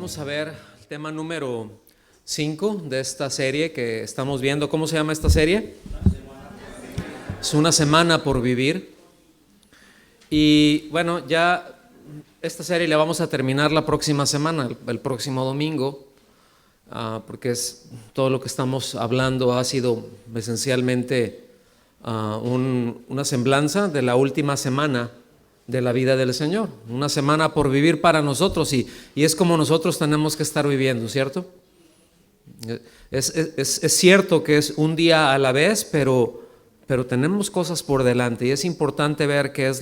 Vamos a ver el tema número 5 de esta serie que estamos viendo. ¿Cómo se llama esta serie? Es una semana por vivir. Y bueno, ya esta serie la vamos a terminar la próxima semana, el próximo domingo, porque todo lo que estamos hablando ha sido esencialmente una semblanza de la última semana de la vida del Señor, una semana por vivir para nosotros, y es como nosotros tenemos que estar viviendo, ¿cierto? Es cierto que es un día a la vez, pero tenemos cosas por delante y es importante ver qué es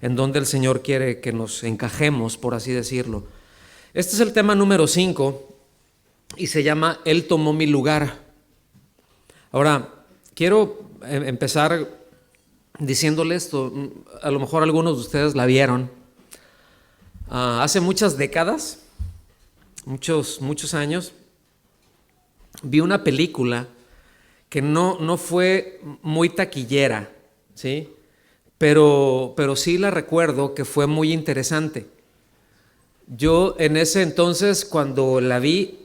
en donde el Señor quiere que nos encajemos, por así decirlo. Este es el tema número 5 y se llama Él tomó mi lugar. Ahora, quiero empezar diciéndole esto. A lo mejor algunos de ustedes la vieron. Hace muchas décadas, muchos años, vi una película que no fue muy taquillera, ¿sí? Pero sí la recuerdo que fue muy interesante. Yo en ese entonces, cuando la vi,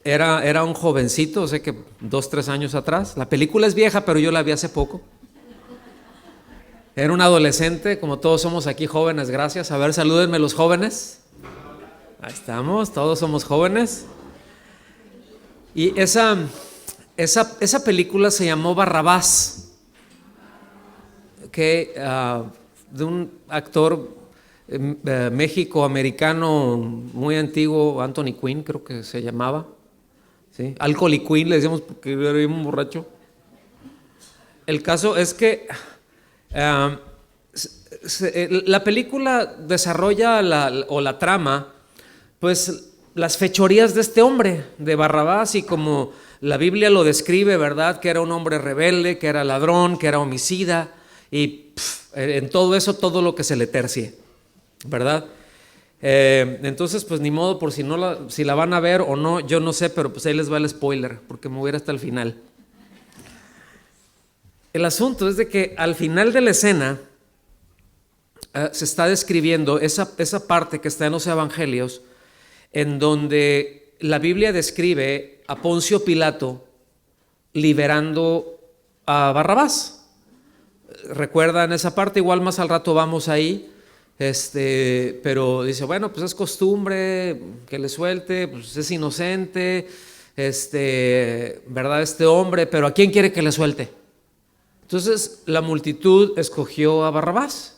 era un jovencito, sé que 2-3 años atrás. La película es vieja, pero yo la vi hace poco. Era un adolescente, como todos somos aquí jóvenes, gracias. A ver, salúdenme los jóvenes. Ahí estamos, todos somos jóvenes. Y esa película se llamó Barrabás, de un actor méxico-americano muy antiguo, Anthony Quinn, creo que se llamaba, ¿sí? Alcohol y Quinn le decíamos porque era un borracho. El caso es que la película desarrolla la trama, pues las fechorías de este hombre, de Barrabás, y como la Biblia lo describe, ¿verdad? Que era un hombre rebelde, que era ladrón, que era homicida, y en todo eso, todo lo que se le tercie, ¿verdad? Entonces, pues ni modo, por si la van a ver o no, yo no sé, pero pues ahí les va el spoiler, porque me voy a ir hasta el final. El asunto es de que al final de la escena se está describiendo esa parte que está en los evangelios, en donde la Biblia describe a Poncio Pilato liberando a Barrabás. ¿Recuerdan esa parte? Igual más al rato vamos ahí, pero dice, bueno, pues es costumbre que le suelte, pues es inocente, ¿verdad? Este hombre, pero ¿a quién quiere que le suelte? Entonces la multitud escogió a Barrabás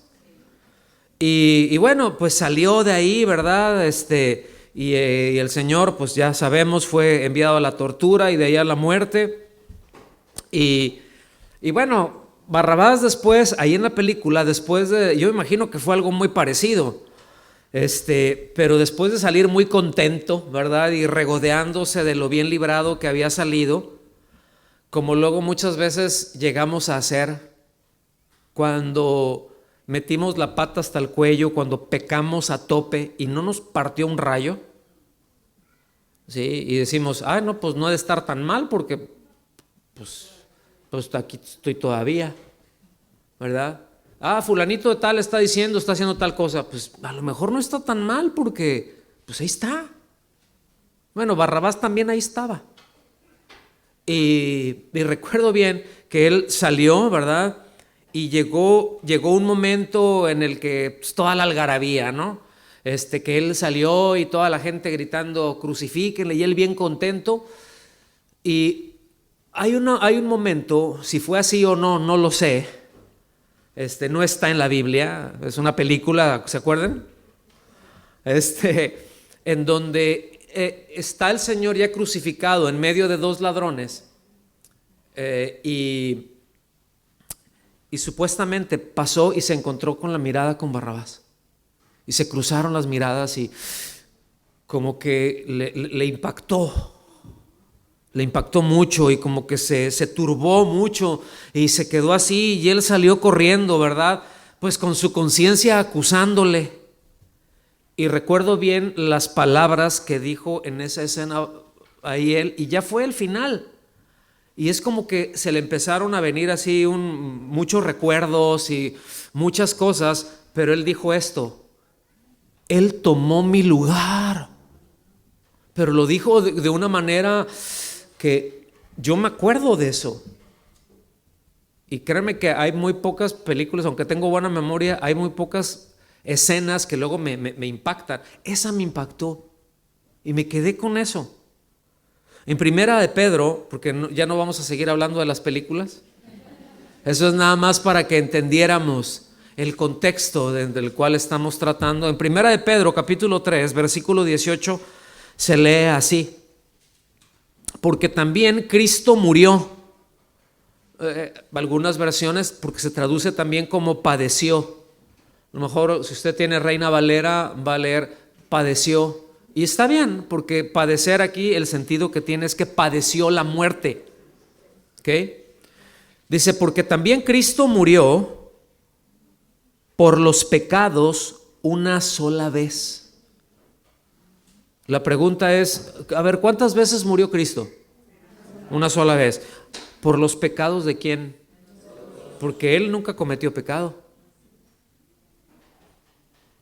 y bueno, pues salió de ahí, ¿verdad? Y el Señor, pues ya sabemos, fue enviado a la tortura y de ahí a la muerte. Y bueno, Barrabás después, ahí en la película, yo imagino que fue algo muy parecido, pero después de salir muy contento, ¿verdad? Y regodeándose de lo bien librado que había salido, como luego muchas veces llegamos a hacer cuando metimos la pata hasta el cuello, cuando pecamos a tope y no nos partió un rayo, ¿sí? Y decimos, no, pues no ha de estar tan mal porque pues aquí estoy todavía, ¿verdad? Fulanito de tal está haciendo tal cosa, pues a lo mejor no está tan mal porque pues ahí está. Bueno, Barrabás también ahí estaba. Y recuerdo bien que él salió, ¿verdad? Y llegó un momento en el que pues, toda la algarabía, ¿no? Que él salió y toda la gente gritando crucifíquenle, y él bien contento. Y hay un momento, si fue así o no, no lo sé. No está en la Biblia, es una película, ¿se acuerdan? En donde está el Señor ya crucificado en medio de 2 ladrones, y supuestamente pasó y se encontró con la mirada con Barrabás y se cruzaron las miradas y como que le impactó mucho y como que se turbó mucho y se quedó así, y él salió corriendo, ¿verdad? Pues con su conciencia acusándole. Y recuerdo bien las palabras que dijo en esa escena ahí él, y ya fue el final. Y es como que se le empezaron a venir así muchos recuerdos y muchas cosas, pero él dijo esto: Él tomó mi lugar. pero lo dijo de una manera que yo me acuerdo de eso. Y créanme que hay muy pocas películas, aunque tengo buena memoria, hay muy pocas escenas que luego me impactan. Esa me impactó y me quedé con eso. En Primera de Pedro, porque ya no vamos a seguir hablando de las películas, eso es nada más para que entendiéramos el contexto del cual estamos tratando. En Primera de Pedro, capítulo 3, versículo 18, se lee así: porque también Cristo murió. Algunas versiones, porque se traduce también como padeció. A lo mejor si usted tiene Reina Valera, va a leer padeció. Y está bien, porque padecer aquí, el sentido que tiene es que padeció la muerte. ¿Ok? Dice, porque también Cristo murió por los pecados una sola vez. La pregunta es, a ver, ¿cuántas veces murió Cristo? Una sola vez. ¿Por los pecados de quién? Porque Él nunca cometió pecado.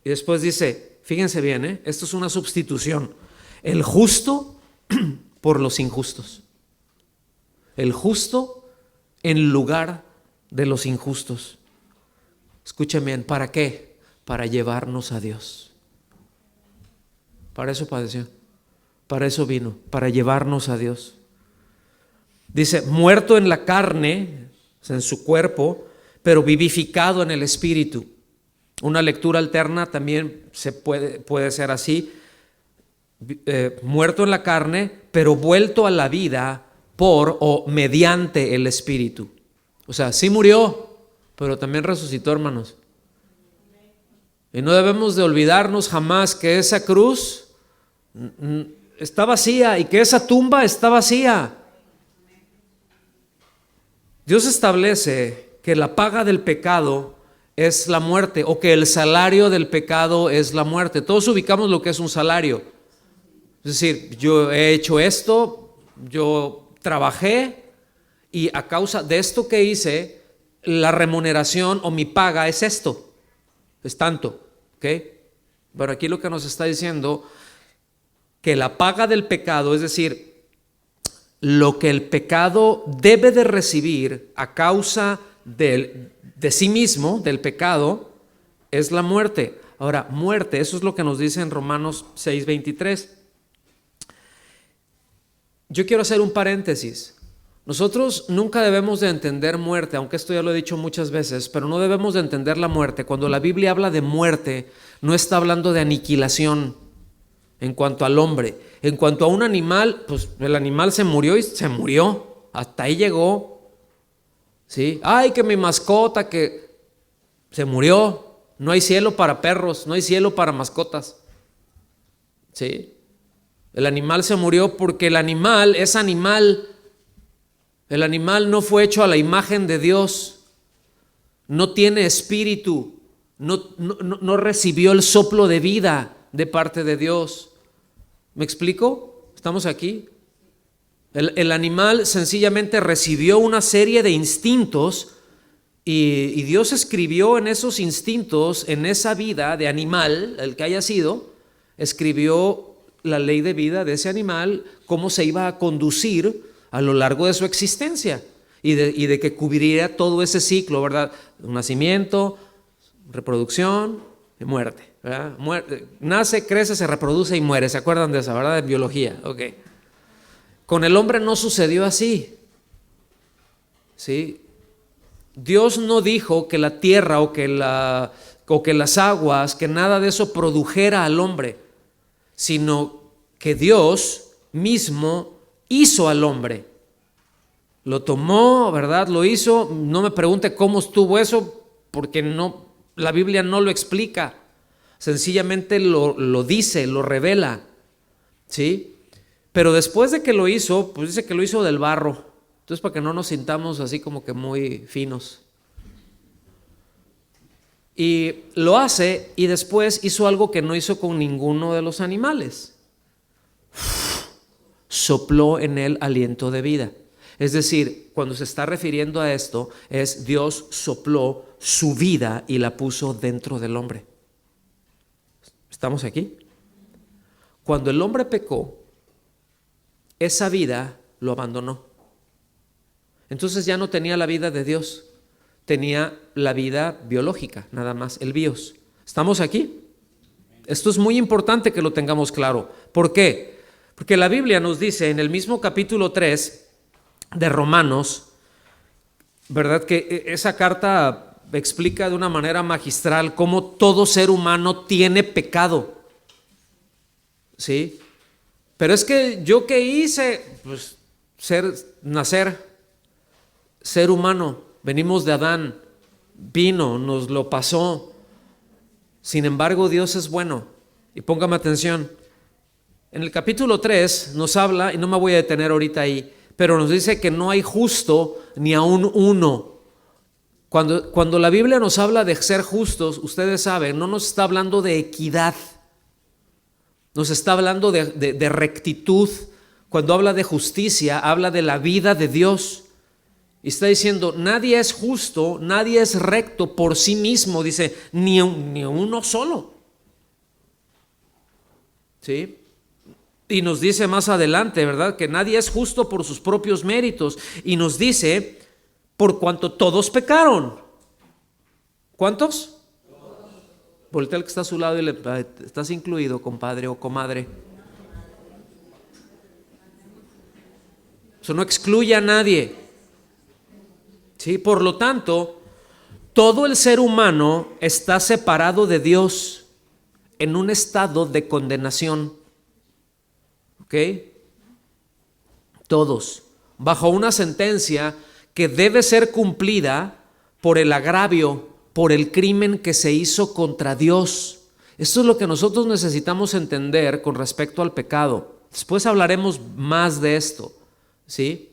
Y después dice, fíjense bien, esto es una sustitución. El justo por los injustos. El justo en lugar de los injustos. Escuchen bien, ¿para qué? Para llevarnos a Dios. Para eso padeció. Para eso vino, para llevarnos a Dios. Dice, muerto en la carne, o sea, en su cuerpo, pero vivificado en el espíritu. Una lectura alterna también puede ser así. Muerto en la carne, pero vuelto a la vida por o mediante el espíritu. O sea, sí murió, pero también resucitó, hermanos. Y no debemos de olvidarnos jamás que esa cruz está vacía y que esa tumba está vacía. Dios establece que la paga del pecado es la muerte, o que el salario del pecado es la muerte. Todos ubicamos lo que es un salario. Es decir, yo he hecho esto, yo trabajé y a causa de esto que hice, la remuneración o mi paga es esto, es tanto, ¿ok? Pero aquí lo que nos está diciendo, que la paga del pecado, es decir, lo que el pecado debe de recibir a causa de sí mismo, del pecado, es la muerte. Ahora, muerte, eso es lo que nos dice en Romanos 6:23. Yo quiero hacer un paréntesis. Nosotros nunca debemos de entender muerte, aunque esto ya lo he dicho muchas veces, pero no debemos de entender la muerte. Cuando la Biblia habla de muerte, no está hablando de aniquilación en cuanto al hombre. En cuanto a un animal, pues el animal se murió y se murió. Hasta ahí llegó. ¿Sí? Ay, que mi mascota que se murió. No hay cielo para perros, no hay cielo para mascotas. ¿Sí? El animal se murió porque el animal es animal. El animal no fue hecho a la imagen de Dios. No tiene espíritu. No recibió el soplo de vida de parte de Dios. ¿Me explico? ¿Estamos aquí? El animal sencillamente recibió una serie de instintos y Dios escribió en esos instintos, en esa vida de animal, el que haya sido, escribió la ley de vida de ese animal, cómo se iba a conducir a lo largo de su existencia y de que cubriría todo ese ciclo, ¿verdad? Nacimiento, reproducción y muerte. Nace, crece, se reproduce y muere. ¿Se acuerdan de esa, verdad? De biología. Okay. Con el hombre no sucedió así. ¿Sí? Dios no dijo que la tierra o que las aguas, que nada de eso produjera al hombre, sino que Dios mismo hizo al hombre. Lo tomó, ¿verdad? Lo hizo. No me pregunte cómo estuvo eso, porque no, la Biblia no lo explica. Sencillamente lo dice, lo revela, ¿sí? Pero después de que lo hizo, pues dice que lo hizo del barro. Entonces, para que no nos sintamos así como que muy finos. Y lo hace y después hizo algo que no hizo con ninguno de los animales. Sopló en él aliento de vida. Es decir, cuando se está refiriendo a esto, es Dios sopló su vida y la puso dentro del hombre. ¿Estamos aquí? Cuando el hombre pecó, esa vida lo abandonó. Entonces ya no tenía la vida de Dios, tenía la vida biológica, nada más, el bios. ¿Estamos aquí? Esto es muy importante que lo tengamos claro. ¿Por qué? Porque la Biblia nos dice en el mismo capítulo 3 de Romanos, ¿verdad? Que esa carta explica de una manera magistral cómo todo ser humano tiene pecado. ¿Sí? Pero es que yo qué hice, pues nacer, ser humano, venimos de Adán, vino, nos lo pasó. Sin embargo, Dios es bueno. Y póngame atención, en el capítulo 3 nos habla, y no me voy a detener ahorita ahí, pero nos dice que no hay justo ni aún uno. Cuando la Biblia nos habla de ser justos, ustedes saben, no nos está hablando de equidad, nos está hablando de rectitud. Cuando habla de justicia, habla de la vida de Dios. Y está diciendo, nadie es justo, nadie es recto por sí mismo, dice, ni uno solo. ¿Sí? Y nos dice más adelante, ¿verdad? Que nadie es justo por sus propios méritos. Y nos dice, por cuanto todos pecaron. ¿Cuántos? Voltea al que está a su lado y le estás incluido, compadre o comadre. Eso no excluye a nadie. Sí, por lo tanto, todo el ser humano está separado de Dios en un estado de condenación. ¿Ok? Todos, bajo una sentencia que debe ser cumplida por el agravio, por el crimen que se hizo contra Dios. Esto es lo que nosotros necesitamos entender con respecto al pecado. Después hablaremos más de esto, ¿sí?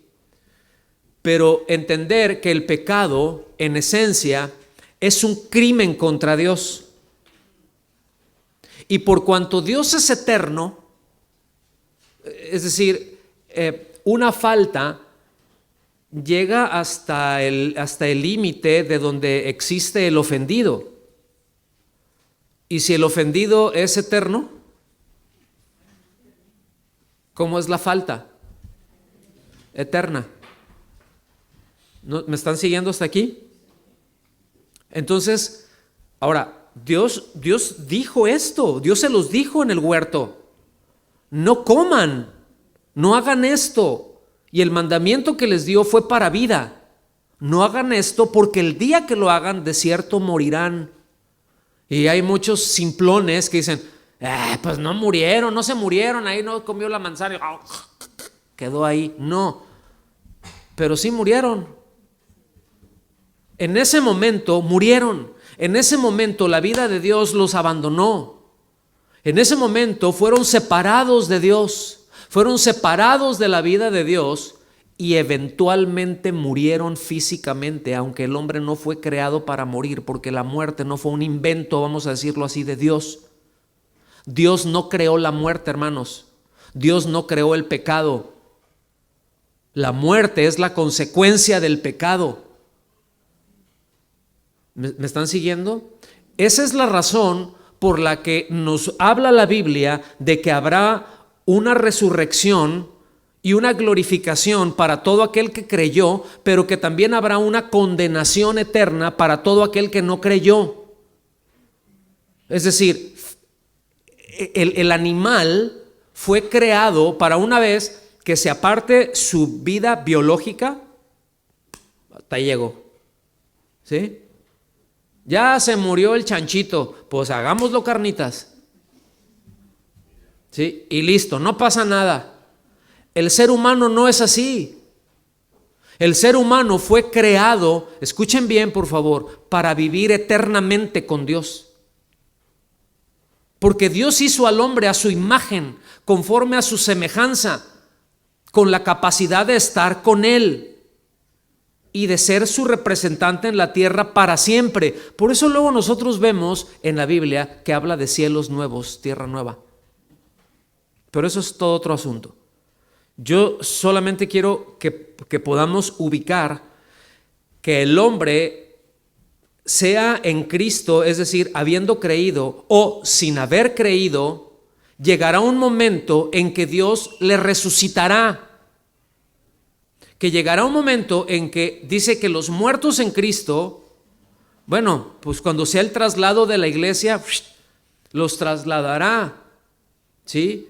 Pero entender que el pecado, en esencia, es un crimen contra Dios. Y por cuanto Dios es eterno, es decir, una falta llega hasta el límite de donde existe el ofendido. Y si el ofendido es eterno, ¿cómo es la falta? Eterna. ¿No? ¿Me están siguiendo hasta aquí? Entonces, ahora, Dios dijo esto, Dios se los dijo en el huerto. No coman, no hagan esto. Y el mandamiento que les dio fue para vida. No hagan esto porque el día que lo hagan, de cierto morirán. Y hay muchos simplones que dicen, pues no murieron, no se murieron, ahí no comió la manzana, quedó ahí. No, pero sí murieron. En ese momento murieron. En ese momento la vida de Dios los abandonó. En ese momento fueron separados de Dios. Fueron separados de la vida de Dios y eventualmente murieron físicamente, aunque el hombre no fue creado para morir, porque la muerte no fue un invento, vamos a decirlo así, de Dios. Dios no creó la muerte, hermanos. Dios no creó el pecado. La muerte es la consecuencia del pecado. ¿Me están siguiendo? Esa es la razón por la que nos habla la Biblia de que habrá una resurrección y una glorificación para todo aquel que creyó, pero que también habrá una condenación eterna para todo aquel que no creyó. Es decir, el animal fue creado para una vez que se aparte su vida biológica, hasta ahí llegó. ¿Sí? Ya se murió el chanchito, pues hagámoslo carnitas. ¿Sí? Y listo, no pasa nada. El ser humano no es así. El ser humano fue creado, escuchen bien por favor, para vivir eternamente con Dios. Porque Dios hizo al hombre a su imagen, conforme a su semejanza, con la capacidad de estar con Él y de ser su representante en la tierra para siempre. Por eso luego nosotros vemos en la Biblia que habla de cielos nuevos, tierra nueva. Pero eso es todo otro asunto. Yo solamente quiero que podamos ubicar que el hombre, sea en Cristo, es decir, habiendo creído o sin haber creído, llegará un momento en que Dios le resucitará. Que llegará un momento en que dice que los muertos en Cristo, bueno, pues cuando sea el traslado de la iglesia, los trasladará, ¿sí?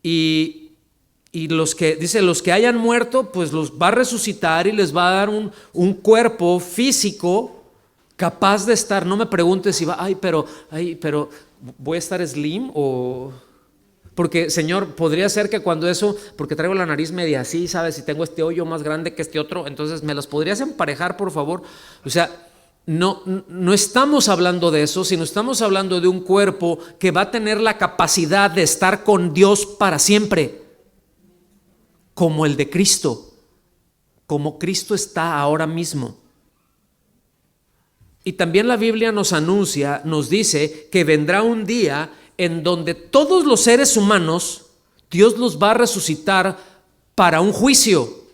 Y los que, dice, los que hayan muerto, pues los va a resucitar y les va a dar un cuerpo físico capaz de estar. No me preguntes si va, pero voy a estar slim o... Porque, Señor, podría ser que cuando eso, porque traigo la nariz media así, ¿sabes? Si tengo este hoyo más grande que este otro, entonces ¿me los podrías emparejar, por favor? O sea, no estamos hablando de eso, sino estamos hablando de un cuerpo que va a tener la capacidad de estar con Dios para siempre, como el de Cristo, como Cristo está ahora mismo. Y también la Biblia nos anuncia, nos dice que vendrá un día en donde todos los seres humanos, Dios los va a resucitar para un juicio.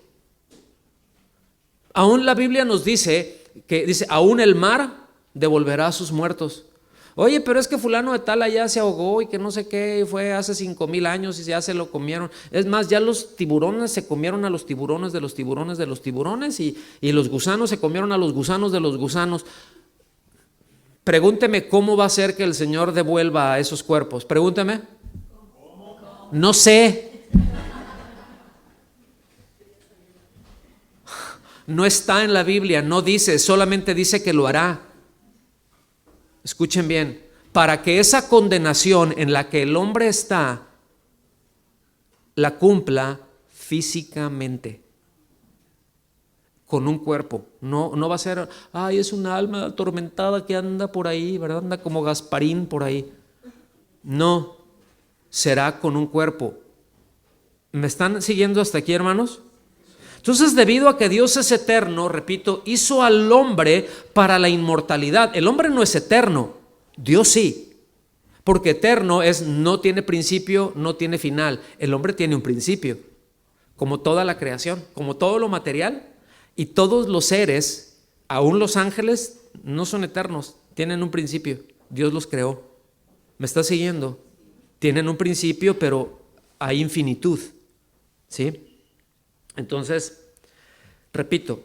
Aún la Biblia nos dice, aún el mar devolverá a sus muertos. Oye, pero es que fulano de tal allá se ahogó y que no sé qué, fue hace 5,000 años y ya se lo comieron. Es más, ya los tiburones se comieron a los tiburones de los tiburones de los tiburones y los gusanos se comieron a los gusanos de los gusanos. Pregúnteme cómo va a ser que el Señor devuelva a esos cuerpos. Pregúnteme. No sé. No está en la Biblia, no dice, solamente dice que lo hará. Escuchen bien, para que esa condenación en la que el hombre está, la cumpla físicamente. Con un cuerpo, no va a ser, es una alma atormentada que anda por ahí, ¿verdad? Anda como Gasparín por ahí. No, será con un cuerpo. ¿Me están siguiendo hasta aquí, hermanos? Entonces, debido a que Dios es eterno, repito, hizo al hombre para la inmortalidad. El hombre no es eterno, Dios sí, porque eterno es, no tiene principio, no tiene final. El hombre tiene un principio, como toda la creación, como todo lo material. Y todos los seres, aún los ángeles, no son eternos, tienen un principio. Dios los creó. ¿Me está siguiendo? Tienen un principio, pero hay infinitud. ¿Sí? Entonces, repito,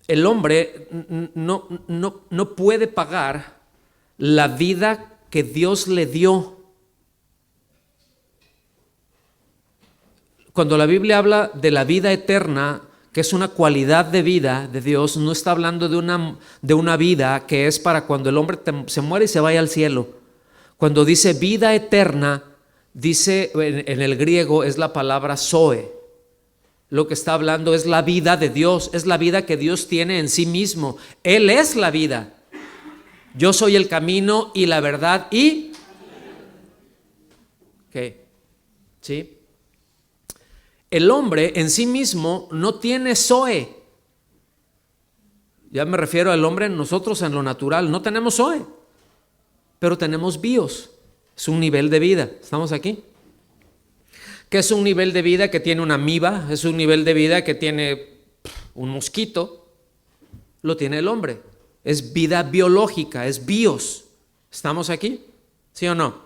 el hombre no puede pagar la vida que Dios le dio. Cuando la Biblia habla de la vida eterna, que es una cualidad de vida de Dios, no está hablando de una vida que es para cuando el hombre se muere y se vaya al cielo. Cuando dice vida eterna, dice en el griego es la palabra zoe. Lo que está hablando es la vida de Dios, es la vida que Dios tiene en sí mismo. Él es la vida. Yo soy el camino y la verdad y... ¿Sí? El hombre en sí mismo no tiene zoe. Ya me refiero al hombre, nosotros en lo natural no tenemos zoe, pero tenemos bios. Es un nivel de vida. ¿Estamos aquí? ¿Qué es un nivel de vida que tiene una amiba? Es un nivel de vida que tiene un mosquito. Lo tiene el hombre. Es vida biológica, es bios. ¿Estamos aquí? ¿Sí o no?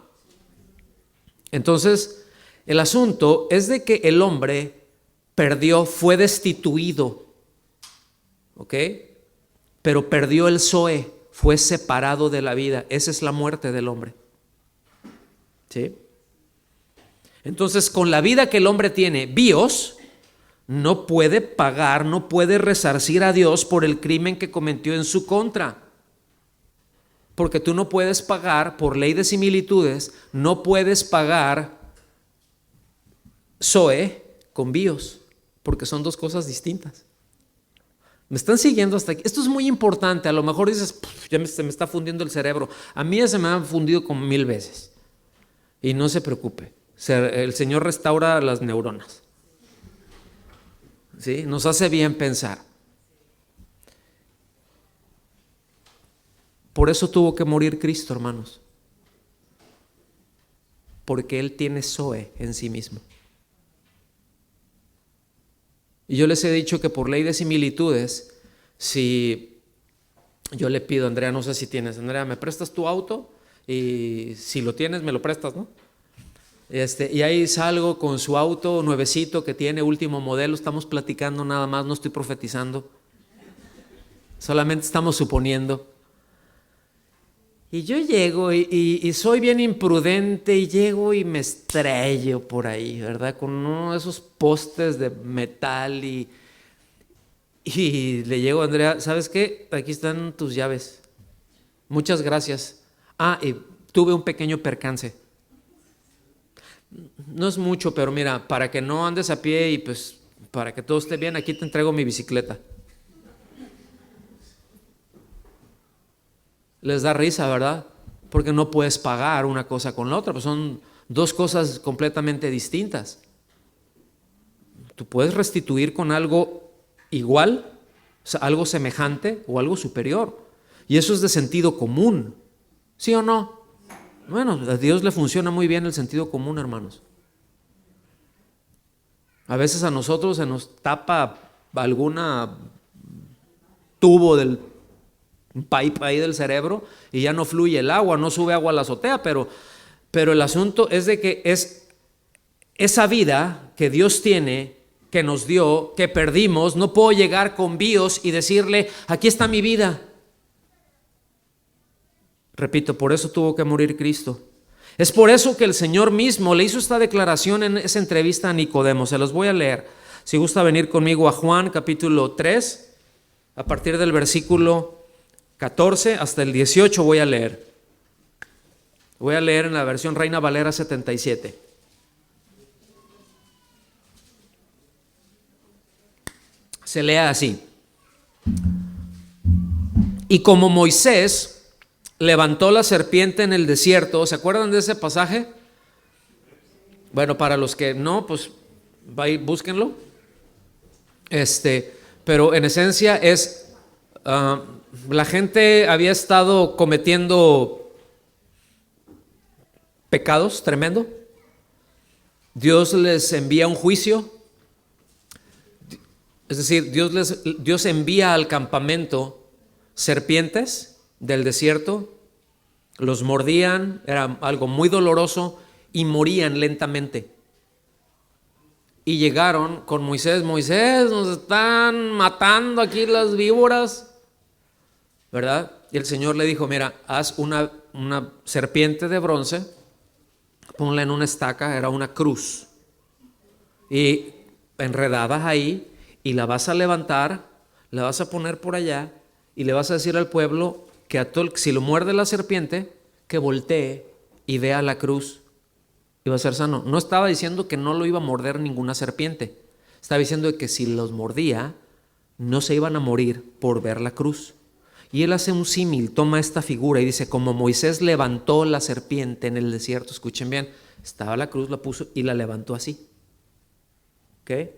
Entonces, el asunto es de que el hombre fue destituido, ¿ok? Pero perdió el zoe, fue separado de la vida. Esa es la muerte del hombre, ¿sí? Entonces, con la vida que el hombre tiene, bios, no puede pagar, no puede resarcir a Dios por el crimen que cometió en su contra. Porque tú no puedes pagar, por ley de similitudes, no puedes pagar zoe con bios, porque son dos cosas distintas. ¿Me están siguiendo hasta aquí? Esto es muy importante. A lo mejor dices, se me está fundiendo el cerebro. A mí ya se me ha fundido como 1000 veces. Y no se preocupe, el Señor restaura las neuronas. ¿Sí? Nos hace bien pensar. Por eso tuvo que morir Cristo, hermanos. Porque Él tiene zoe en sí mismo. Y yo les he dicho que por ley de similitudes, si yo le pido, Andrea, no sé si tienes, Andrea, ¿me prestas tu auto? y si lo tienes me lo prestas, ¿no? Y ahí salgo con su auto nuevecito que tiene último modelo, estamos platicando nada más, no estoy profetizando, solamente estamos suponiendo. Y yo llego y soy bien imprudente y llego y me estrello por ahí, ¿verdad? Con uno de esos postes de metal y le llego a Andrea, ¿sabes qué? Aquí están tus llaves. Muchas gracias. Y tuve un pequeño percance. No es mucho, pero mira, para que no andes a pie y pues para que todo esté bien, aquí te entrego mi bicicleta. Les da risa, ¿verdad? Porque no puedes pagar una cosa con la otra, pues son dos cosas completamente distintas. Tú puedes restituir con algo igual, o sea, algo semejante o algo superior. Y eso es de sentido común, ¿sí o no? Bueno, a Dios le funciona muy bien el sentido común, hermanos. A veces a nosotros se nos tapa alguna tubo del pipe ahí del cerebro y ya no fluye el agua, no sube agua a la azotea, pero el asunto es de que es esa vida que Dios tiene, que nos dio, que perdimos. No puedo llegar con BIOS y decirle, aquí está mi vida. Repito, por eso tuvo que morir Cristo. Es por eso que el Señor mismo le hizo esta declaración en esa entrevista a Nicodemo. Se los voy a leer. Si gusta venir conmigo a Juan capítulo 3, a partir del versículo 14 hasta el 18 voy a leer. Voy a leer en la versión Reina Valera 77. Se lee así. Y como Moisés levantó la serpiente en el desierto, ¿se acuerdan de ese pasaje? Bueno, para los que no, pues búsquenlo. Pero en esencia es la gente había estado cometiendo pecados tremendo. Dios les envía un juicio. Es decir, Dios envía al campamento serpientes del desierto, los mordían, era algo muy doloroso y morían lentamente. Y llegaron con Moisés, nos están matando aquí las víboras, ¿verdad? Y el Señor le dijo, mira, haz una serpiente de bronce, ponla en una estaca, era una cruz, y enredadas ahí, y la vas a levantar, la vas a poner por allá, y le vas a decir al pueblo que si lo muerde la serpiente, que voltee y vea la cruz y va a ser sano. No estaba diciendo que no lo iba a morder ninguna serpiente. Estaba diciendo que si los mordía, no se iban a morir por ver la cruz. Y él hace un símil, toma esta figura y dice, como Moisés levantó la serpiente en el desierto, escuchen bien, estaba la cruz, la puso y la levantó así. ¿Ok?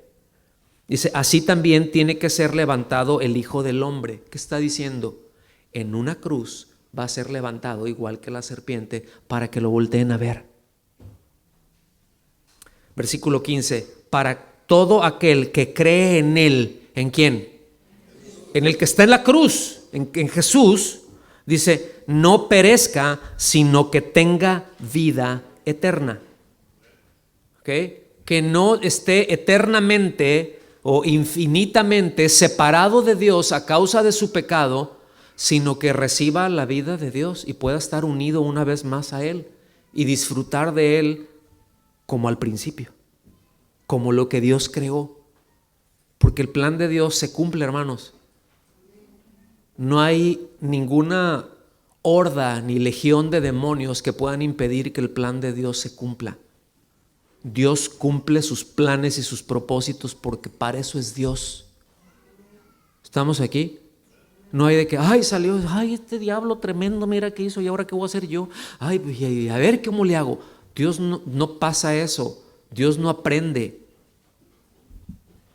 Dice, así también tiene que ser levantado el Hijo del Hombre. ¿Qué está diciendo? En una cruz va a ser levantado igual que la serpiente para que lo volteen a ver. Versículo 15, para todo aquel que cree en Él, ¿en quién? En el que está en la cruz, en Jesús, dice, no perezca, sino que tenga vida eterna. ¿Ok? Que no esté eternamente o infinitamente separado de Dios a causa de su pecado, sino que reciba la vida de Dios y pueda estar unido una vez más a Él y disfrutar de Él como al principio, como lo que Dios creó. Porque el plan de Dios se cumple, hermanos. No hay ninguna horda ni legión de demonios que puedan impedir que el plan de Dios se cumpla. Dios cumple sus planes y sus propósitos porque para eso es Dios. ¿Estamos aquí? No hay de que, salió, este diablo tremendo, mira qué hizo y ahora qué voy a hacer yo. A ver cómo le hago. Dios no pasa eso. Dios no aprende.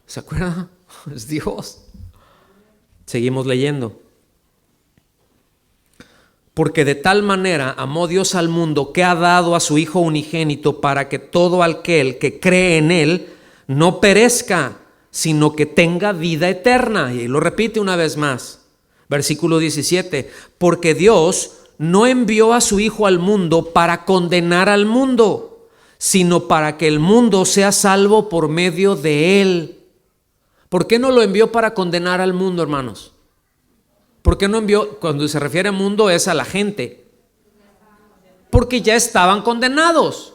¿Se acuerdan? Es Dios. Seguimos leyendo. Porque de tal manera amó Dios al mundo que ha dado a su Hijo unigénito para que todo aquel que cree en Él no perezca, sino que tenga vida eterna. Y lo repite una vez más. Versículo 17, porque Dios no envió a su Hijo al mundo para condenar al mundo, sino para que el mundo sea salvo por medio de él. ¿Por qué no lo envió para condenar al mundo, hermanos? ¿Por qué no envió? Cuando se refiere a mundo es a la gente. Porque ya estaban condenados.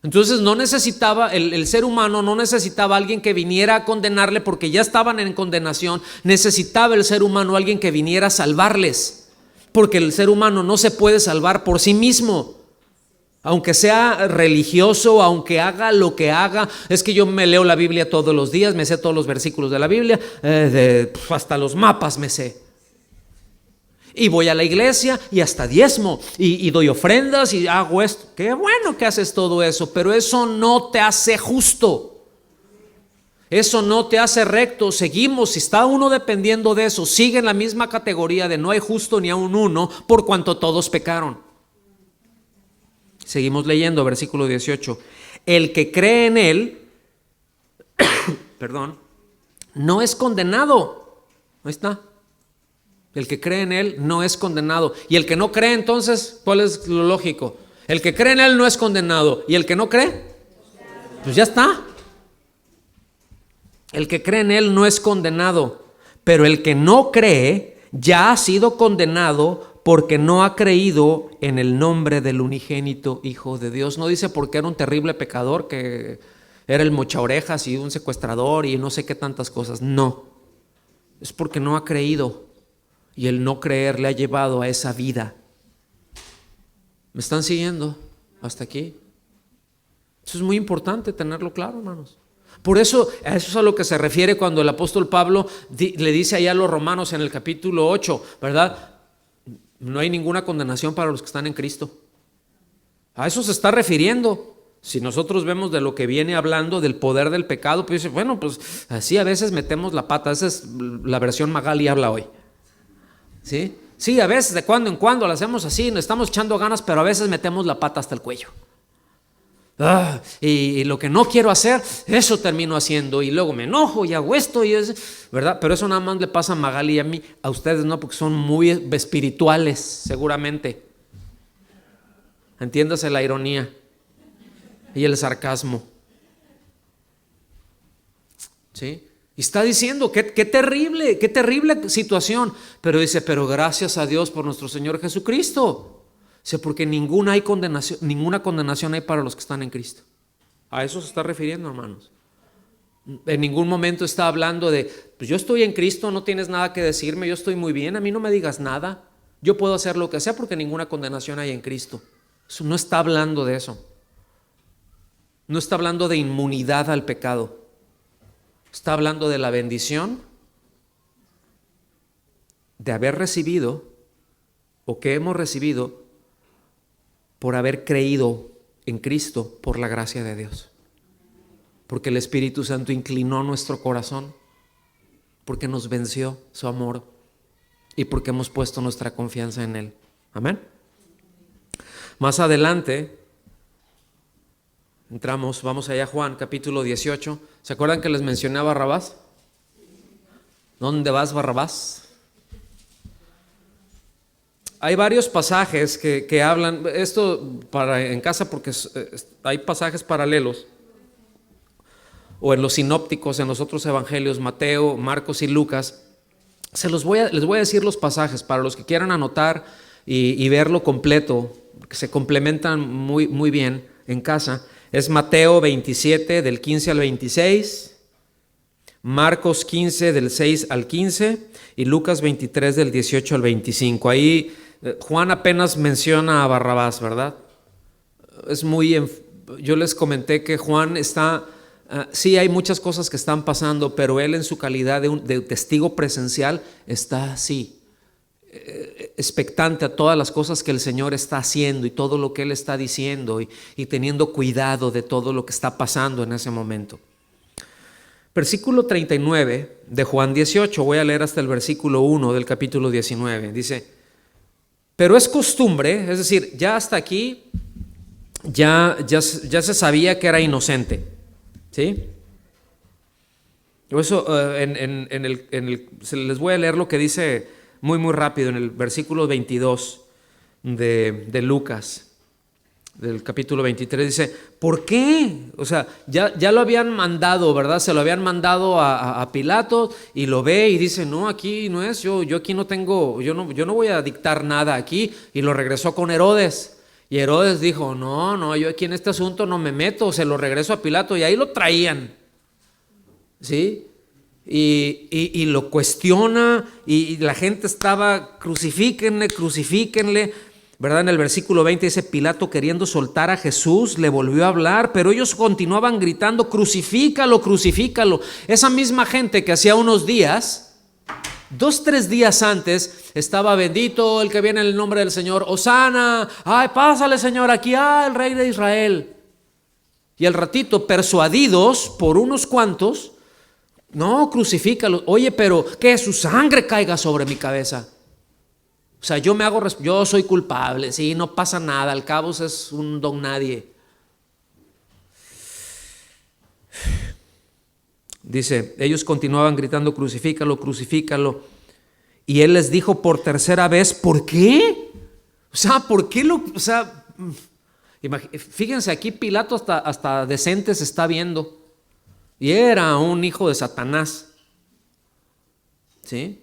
Entonces no necesitaba, el ser humano no necesitaba a alguien que viniera a condenarle porque ya estaban en condenación. Necesitaba el ser humano alguien que viniera a salvarles, porque el ser humano no se puede salvar por sí mismo. Aunque sea religioso, aunque haga lo que haga. Es que yo me leo la Biblia todos los días, me sé todos los versículos de la Biblia, hasta los mapas me sé. Y voy a la iglesia y hasta diezmo y doy ofrendas y hago esto. Qué bueno que haces todo eso, pero eso no te hace justo. Eso no te hace recto. Seguimos, si está uno dependiendo de eso, sigue en la misma categoría de no hay justo ni aun uno, por cuanto todos pecaron. Seguimos leyendo, versículo 18. El que cree en él, perdón, no es condenado. Ahí está. El que cree en él no es condenado. Y el que no cree, entonces, ¿cuál es lo lógico? El que cree en él no es condenado. ¿Y el que no cree? Pues ya está. El que cree en él no es condenado. Pero el que no cree ya ha sido condenado porque no ha creído en el nombre del unigénito Hijo de Dios. No dice porque era un terrible pecador, que era el mochaorejas y un secuestrador y no sé qué tantas cosas. No. Es porque no ha creído. Y el no creer le ha llevado a esa vida. ¿Me están siguiendo hasta aquí? Eso es muy importante tenerlo claro, hermanos. Por eso, a eso es a lo que se refiere cuando el apóstol Pablo le dice allá a los romanos en el capítulo 8, ¿verdad? No hay ninguna condenación para los que están en Cristo. A eso se está refiriendo. Si nosotros vemos de lo que viene hablando del poder del pecado, pues bueno, pues así a veces metemos la pata. Esa es la versión Magali habla hoy. ¿Sí? Sí, a veces de cuando en cuando lo hacemos así, nos estamos echando ganas, pero a veces metemos la pata hasta el cuello. Y lo que no quiero hacer, eso termino haciendo, y luego me enojo y hago esto, ¿verdad? Pero eso nada más le pasa a Magali y a mí, a ustedes no, porque son muy espirituales, seguramente. Entiéndase la ironía y el sarcasmo. ¿Sí? Y está diciendo, qué terrible situación. Pero dice, pero gracias a Dios por nuestro Señor Jesucristo. Dice, porque ninguna condenación hay para los que están en Cristo. A eso se está refiriendo, hermanos. En ningún momento está hablando de, pues yo estoy en Cristo, no tienes nada que decirme, yo estoy muy bien, a mí no me digas nada. Yo puedo hacer lo que sea porque ninguna condenación hay en Cristo. Eso no está hablando de eso. No está hablando de inmunidad al pecado. Está hablando de la bendición de haber recibido o que hemos recibido por haber creído en Cristo por la gracia de Dios. Porque el Espíritu Santo inclinó nuestro corazón, porque nos venció su amor y porque hemos puesto nuestra confianza en Él. Amén. Más adelante vamos allá a Juan capítulo 18. ¿Se acuerdan que les mencioné a Barrabás? ¿Dónde vas, Barrabás? Hay varios pasajes que hablan, esto para en casa porque hay pasajes paralelos, o en los sinópticos, en los otros evangelios, Mateo, Marcos y Lucas. Les voy a decir los pasajes para los que quieran anotar y verlo completo, que se complementan muy, muy bien en casa. Es Mateo 27 del 15 al 26, Marcos 15 del 6 al 15 y Lucas 23 del 18 al 25. Ahí Juan apenas menciona a Barrabás, ¿verdad? Yo les comenté que Juan está, sí hay muchas cosas que están pasando, pero él en su calidad de testigo presencial está así, expectante a todas las cosas que el Señor está haciendo y todo lo que Él está diciendo y teniendo cuidado de todo lo que está pasando en ese momento. Versículo 39 de Juan 18, voy a leer hasta el versículo 1 del capítulo 19. Dice, pero es costumbre, es decir, ya hasta aquí ya se sabía que era inocente, ¿sí? Eso les voy a leer lo que dice muy muy rápido en el versículo 22. de Lucas, del capítulo 23, dice, ¿por qué? O sea, ya lo habían mandado, ¿verdad? Se lo habían mandado a Pilato y lo ve y dice, no, aquí no es, yo aquí no tengo, yo no voy a dictar nada aquí, y lo regresó con Herodes. Y Herodes dijo, no, yo aquí en este asunto no me meto, se lo regreso a Pilato, y ahí lo traían, ¿sí? Y lo cuestiona, y la gente estaba, crucifíquenle, ¿verdad? En el versículo 20 dice, Pilato, queriendo soltar a Jesús, le volvió a hablar, pero ellos continuaban gritando, crucifícalo. Esa misma gente que hacía unos días, 2-3 días antes, estaba bendito el que viene en el nombre del Señor, Hosana, ay, pásale Señor, aquí, el Rey de Israel. Y al ratito, persuadidos por unos cuantos, no, crucifícalo. Oye, pero que su sangre caiga sobre mi cabeza. O sea, yo soy culpable, sí, no pasa nada, al cabo es un don nadie. Dice, ellos continuaban gritando, crucifícalo. Y él les dijo por tercera vez, ¿por qué? O sea, ¿por qué fíjense, aquí Pilato hasta decente se está viendo. Y era un hijo de Satanás. ¿Sí?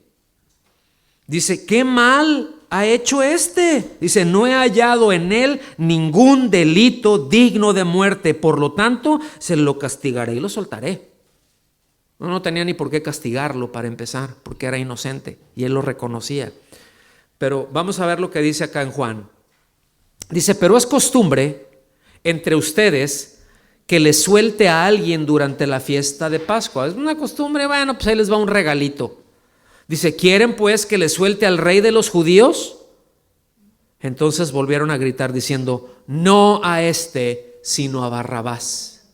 Dice, ¿qué mal ha hecho este? Dice, no he hallado en él ningún delito digno de muerte, por lo tanto, se lo castigaré y lo soltaré. No tenía ni por qué castigarlo para empezar, porque era inocente y él lo reconocía. Pero vamos a ver lo que dice acá en Juan. Dice, pero es costumbre entre ustedes que le suelte a alguien durante la fiesta de Pascua. Es una costumbre, bueno, pues ahí les va un regalito. Dice, ¿quieren pues que le suelte al rey de los judíos? Entonces volvieron a gritar diciendo, no a este, sino a Barrabás.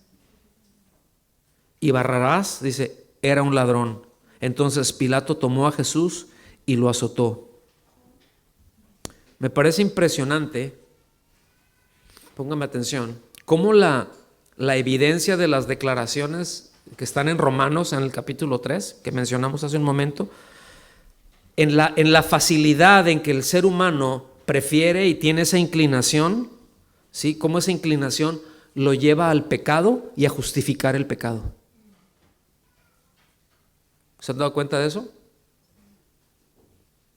Y Barrabás, dice, era un ladrón. Entonces Pilato tomó a Jesús y lo azotó. Me parece impresionante, póngame atención, cómo la evidencia de las declaraciones que están en Romanos, en el capítulo 3, que mencionamos hace un momento, en la facilidad en que el ser humano prefiere y tiene esa inclinación, ¿sí? Cómo esa inclinación lo lleva al pecado y a justificar el pecado. ¿Se han dado cuenta de eso?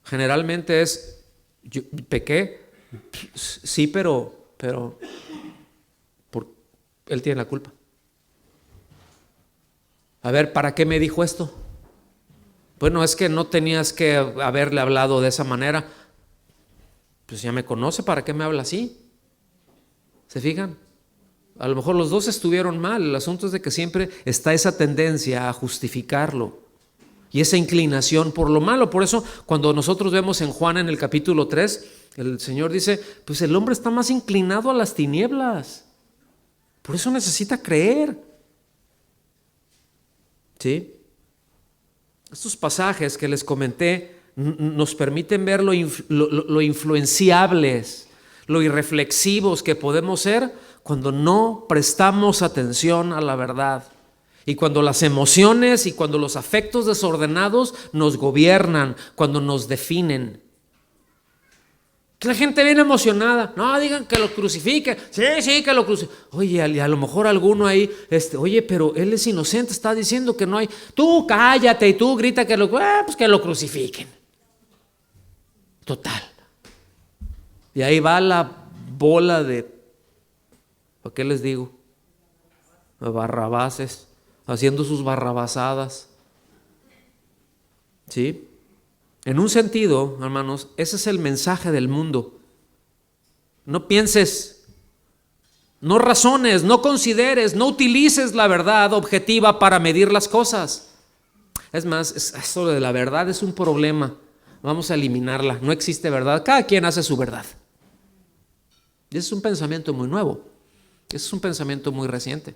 Generalmente es, yo pequé, sí, pero él tiene la culpa. A ver, ¿para qué me dijo esto? Bueno, es que no tenías que haberle hablado de esa manera. Pues ya me conoce, ¿para qué me habla así? ¿Se fijan? A lo mejor los dos estuvieron mal. El asunto es de que siempre está esa tendencia a justificarlo y esa inclinación por lo malo. Por eso cuando nosotros vemos en Juan en el capítulo 3, el Señor dice, pues el hombre está más inclinado a las tinieblas. Por eso necesita creer. ¿Sí? Estos pasajes que les comenté nos permiten ver lo influenciables, lo irreflexivos que podemos ser cuando no prestamos atención a la verdad. Y cuando las emociones y cuando los afectos desordenados nos gobiernan, cuando nos definen. Que la gente viene emocionada. No, digan que lo crucifiquen. Sí, que lo crucifiquen. Oye, a lo mejor alguno ahí, oye, pero él es inocente, está diciendo que no hay. Tú cállate y tú grita pues que lo crucifiquen. Total. Y ahí va la bola de, ¿para qué les digo? Barrabases, haciendo sus barrabasadas. ¿Sí? En un sentido, hermanos, ese es el mensaje del mundo. No pienses, no razones, no consideres, no utilices la verdad objetiva para medir las cosas. Es más, eso de la verdad es un problema. Vamos a eliminarla. No existe verdad. Cada quien hace su verdad. Y ese es un pensamiento muy nuevo. Ese es un pensamiento muy reciente.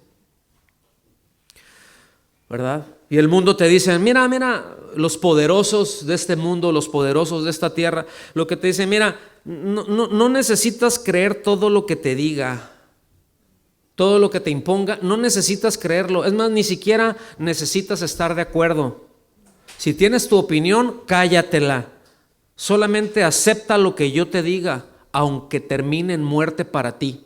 ¿Verdad? Y el mundo te dice, mira, los poderosos de este mundo, los poderosos de esta tierra, lo que te dicen, mira, no necesitas creer todo lo que te diga, todo lo que te imponga, no necesitas creerlo. Es más, ni siquiera necesitas estar de acuerdo. Si tienes tu opinión, cállatela. Solamente acepta lo que yo te diga. aunque termine en muerte para ti.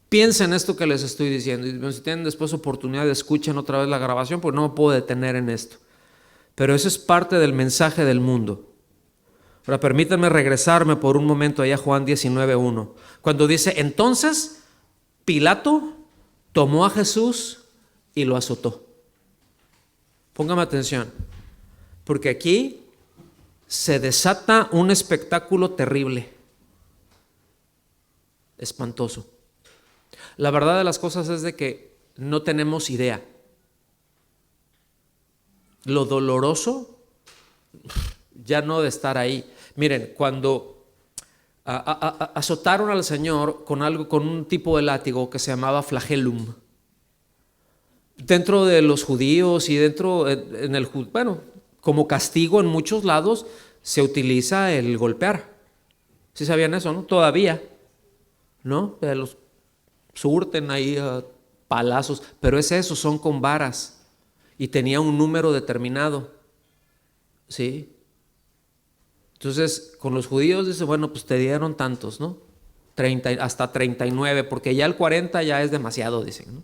Piensa en esto que les estoy diciendo. Y si tienen después oportunidad, escuchen otra vez la grabación, porque no me puedo detener en esto. Pero eso es parte del mensaje del mundo. Ahora permítanme regresarme por un momento allá a Juan 19:1, cuando dice: entonces Pilato tomó a Jesús y lo azotó. Póngame atención, porque aquí se desata un espectáculo terrible, espantoso. La verdad de las cosas es de que no tenemos idea. Lo doloroso ya no de estar ahí. Miren, cuando azotaron al Señor con un tipo de látigo que se llamaba flagellum, dentro de los judíos y como castigo en muchos lados se utiliza el golpear. ¿Sí sabían eso, no? Todavía, ¿no? Los surten ahí palazos, pero es eso, son con varas y tenía un número determinado, ¿sí? Entonces, con los judíos dice, bueno, pues te dieron tantos, ¿no? 30, hasta 39, porque ya el 40 ya es demasiado, dicen, ¿no?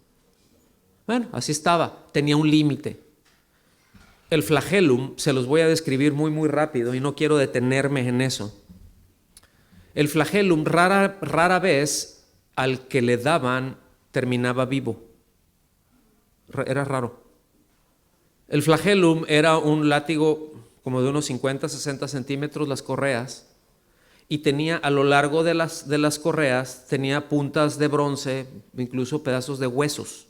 Bueno, así estaba, tenía un límite. El flagellum, se los voy a describir muy, muy rápido y no quiero detenerme en eso. El flagellum rara vez al que le daban terminaba vivo. Era raro. El flagellum era un látigo como de unos 50, 60 centímetros las correas, y tenía a lo largo de las correas, tenía puntas de bronce, incluso pedazos de huesos,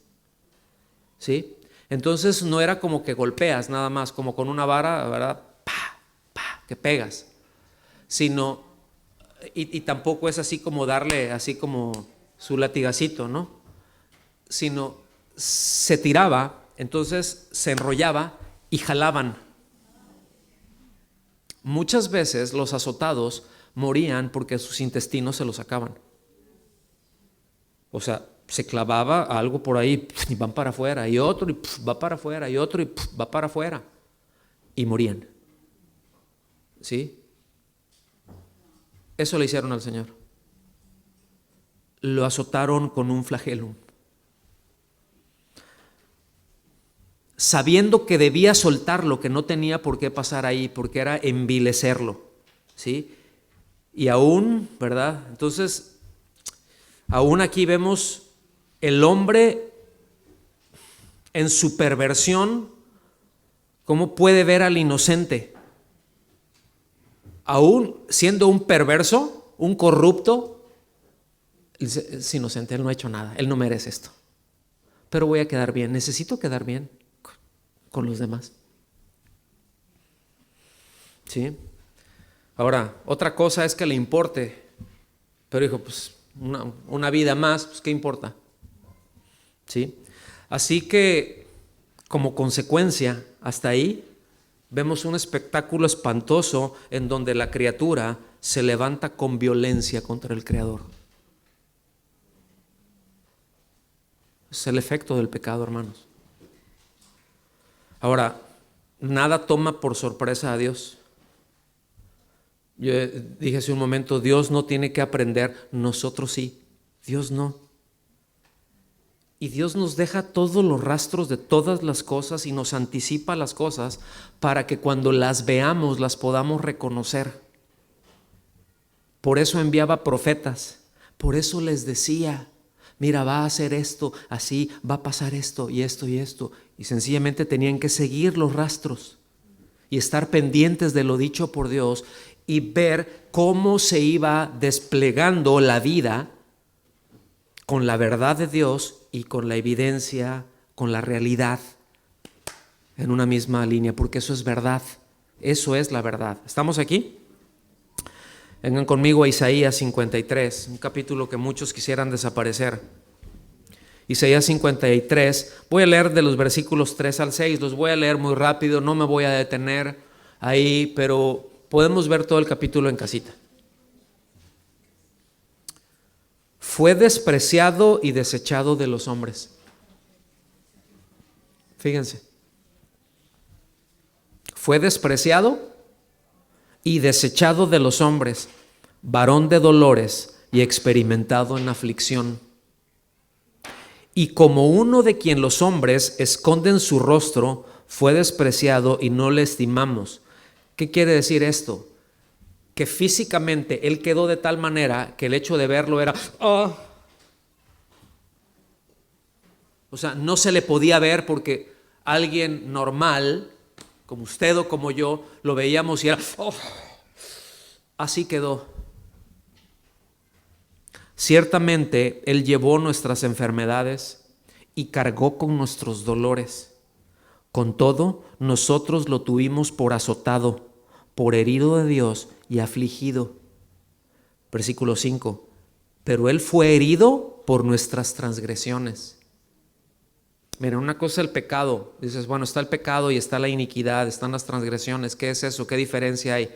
¿sí? Entonces no era como que golpeas nada más, como con una vara, ¿verdad? Pa, pa, que pegas, sino, y tampoco es así como darle así como su latigacito, ¿no? Sino se tiraba, entonces se enrollaba y jalaban. Muchas veces los azotados morían porque sus intestinos se los sacaban. O sea, se clavaba algo por ahí y van para afuera, y otro y va para afuera, y otro y va para afuera, y morían. ¿Sí? Eso le hicieron al Señor. Lo azotaron con un flagelo, sabiendo que debía soltarlo, que no tenía por qué pasar ahí, porque era envilecerlo, ¿sí? Y aún, ¿verdad? Entonces, aún aquí vemos el hombre en su perversión, cómo puede ver al inocente. Aún siendo un perverso, un corrupto, es inocente, él no ha hecho nada, él no merece esto. Pero voy a quedar bien, necesito quedar bien con los demás. ¿Sí? Ahora, otra cosa es que le importe, pero dijo, pues una vida más, pues ¿qué importa? ¿Sí? Así que, como consecuencia, hasta ahí, vemos un espectáculo espantoso en donde la criatura se levanta con violencia contra el Creador. Es el efecto del pecado, hermanos. Ahora, nada toma por sorpresa a Dios. Yo dije hace un momento, Dios no tiene que aprender, nosotros sí, Dios no. Y Dios nos deja todos los rastros de todas las cosas y nos anticipa las cosas para que cuando las veamos las podamos reconocer. Por eso enviaba profetas, por eso les decía, mira, va a hacer esto, así, va a pasar esto y esto y esto. Y sencillamente tenían que seguir los rastros y estar pendientes de lo dicho por Dios y ver cómo se iba desplegando la vida con la verdad de Dios y con la evidencia, con la realidad en una misma línea, porque eso es verdad, eso es la verdad. ¿Estamos aquí? Vengan conmigo a Isaías 53, un capítulo que muchos quisieran desaparecer. Isaías 53, voy a leer de los versículos 3 al 6, los voy a leer muy rápido, no me voy a detener ahí, pero podemos ver todo el capítulo en casita. Fue despreciado y desechado de los hombres. Fíjense. Fue despreciado y desechado de los hombres, varón de dolores y experimentado en aflicción. Y como uno de quien los hombres esconden su rostro, fue despreciado y no le estimamos. ¿Qué quiere decir esto? Que físicamente él quedó de tal manera que el hecho de verlo era... O sea, no se le podía ver porque alguien normal, como usted o como yo, lo veíamos y era... Así quedó. Ciertamente Él llevó nuestras enfermedades y cargó con nuestros dolores. Con todo, nosotros lo tuvimos por azotado, por herido de Dios y afligido. Versículo 5. Pero Él fue herido por nuestras transgresiones. Mira, una cosa es el pecado. Dices, bueno, está el pecado y está la iniquidad, están las transgresiones. ¿Qué es eso? ¿Qué diferencia hay?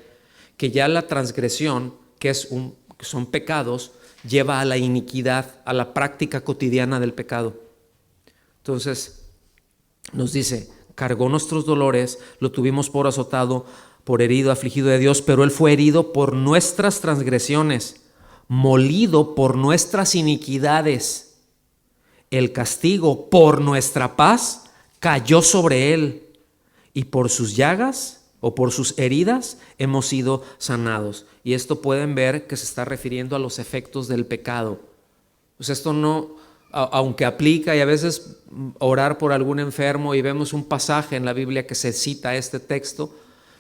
Que ya la transgresión, que son pecados, lleva a la iniquidad, a la práctica cotidiana del pecado. Entonces, nos dice, cargó nuestros dolores, lo tuvimos por azotado, por herido, afligido de Dios, pero Él fue herido por nuestras transgresiones, molido por nuestras iniquidades. El castigo por nuestra paz cayó sobre Él, y por sus llagas o por sus heridas hemos sido sanados. Y esto pueden ver que se está refiriendo a los efectos del pecado. Pues esto no, aunque aplica y a veces orar por algún enfermo y vemos un pasaje en la Biblia que se cita este texto,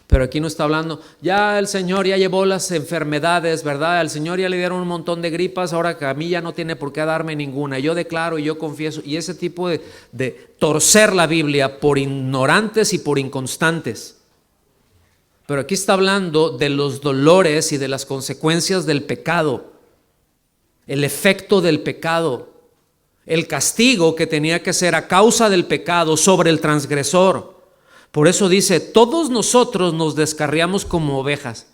pero aquí no está hablando, ya el Señor ya llevó las enfermedades, ¿verdad? Al Señor ya le dieron un montón de gripas, ahora que a mí ya no tiene por qué darme ninguna. Yo declaro y yo confieso, y ese tipo de torcer la Biblia por ignorantes y por inconstantes. Pero aquí está hablando de los dolores y de las consecuencias del pecado, el efecto del pecado, el castigo que tenía que ser a causa del pecado sobre el transgresor. Por eso dice, todos nosotros nos descarriamos como ovejas.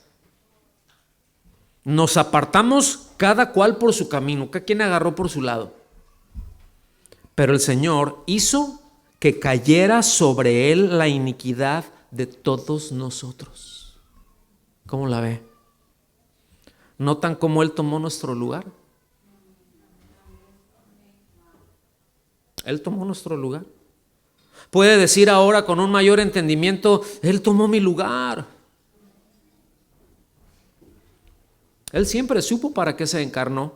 Nos apartamos cada cual por su camino, cada quien agarró por su lado. Pero el Señor hizo que cayera sobre él la iniquidad de todos nosotros. ¿Cómo la ve? ¿Notan cómo Él tomó nuestro lugar? Él tomó nuestro lugar. Puede decir ahora con un mayor entendimiento, Él tomó mi lugar. Él siempre supo para qué se encarnó.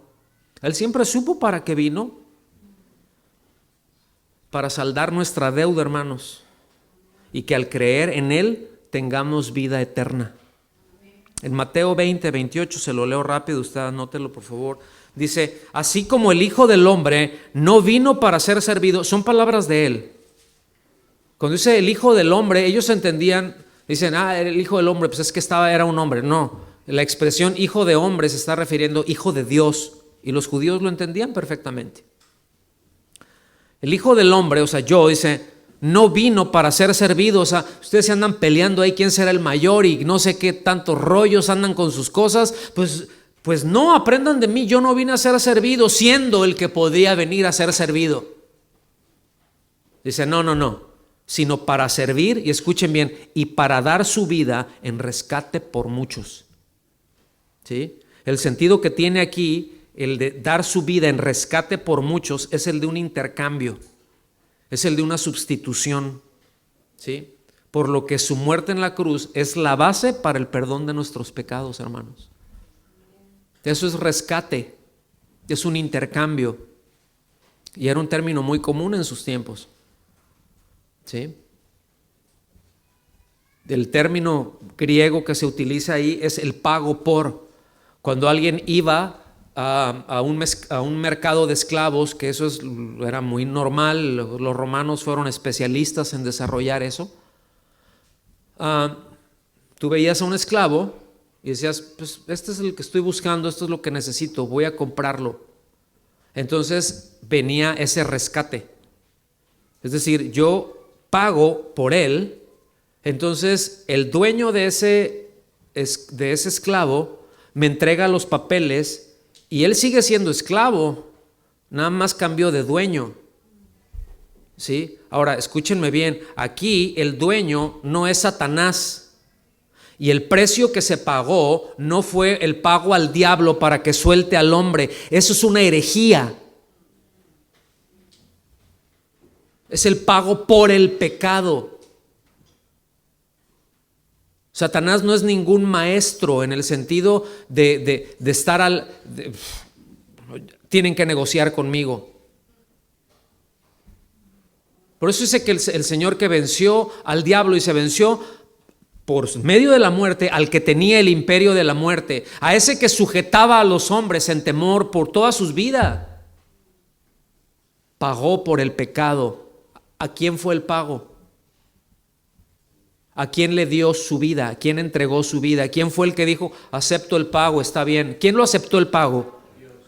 Él siempre supo para qué vino. Para saldar nuestra deuda, hermanos. Y que al creer en Él tengamos vida eterna. En Mateo 20, 28, se lo leo rápido, usted anótelo por favor. Dice, así como el Hijo del Hombre no vino para ser servido, son palabras de Él. Cuando dice el Hijo del Hombre, ellos entendían, dicen, el Hijo del Hombre, pues es que era un hombre. No, la expresión Hijo de Hombre se está refiriendo Hijo de Dios, y los judíos lo entendían perfectamente. El Hijo del Hombre, o sea, dice, no vino para ser servido. O sea, ustedes se andan peleando ahí quién será el mayor y no sé qué tantos rollos andan con sus cosas. Pues no, aprendan de mí, yo no vine a ser servido siendo el que podía venir a ser servido. Dice, no, sino para servir, y escuchen bien, y para dar su vida en rescate por muchos. ¿Sí? El sentido que tiene aquí, el de dar su vida en rescate por muchos, es el de un intercambio. Es el de una sustitución, ¿sí? Por lo que su muerte en la cruz es la base para el perdón de nuestros pecados, hermanos. Eso es rescate, es un intercambio. Y era un término muy común en sus tiempos, ¿sí? El término griego que se utiliza ahí es el pago por. Cuando alguien iba a un mercado de esclavos, que eso era muy normal, los romanos fueron especialistas en desarrollar eso. Tú veías a un esclavo y decías, pues este es el que estoy buscando, esto es lo que necesito, voy a comprarlo. Entonces venía ese rescate, es decir, yo pago por él. Entonces el dueño de ese esclavo me entrega los papeles y él sigue siendo esclavo, nada más cambió de dueño. ¿Sí? Ahora, escúchenme bien, aquí el dueño no es Satanás Y el precio que se pagó no fue el pago al diablo para que suelte al hombre. Eso es una herejía. Es el pago por el pecado. Satanás no es ningún maestro en el sentido de estar tienen que negociar conmigo. Por eso dice que el Señor que venció al diablo y se venció por medio de la muerte al que tenía el imperio de la muerte, a ese que sujetaba a los hombres en temor por toda sus vidas, pagó por el pecado. ¿A quién fue el pago? ¿A quién le dio su vida? ¿A quién entregó su vida? ¿Quién fue el que dijo, acepto el pago, está bien? ¿Quién lo aceptó el pago?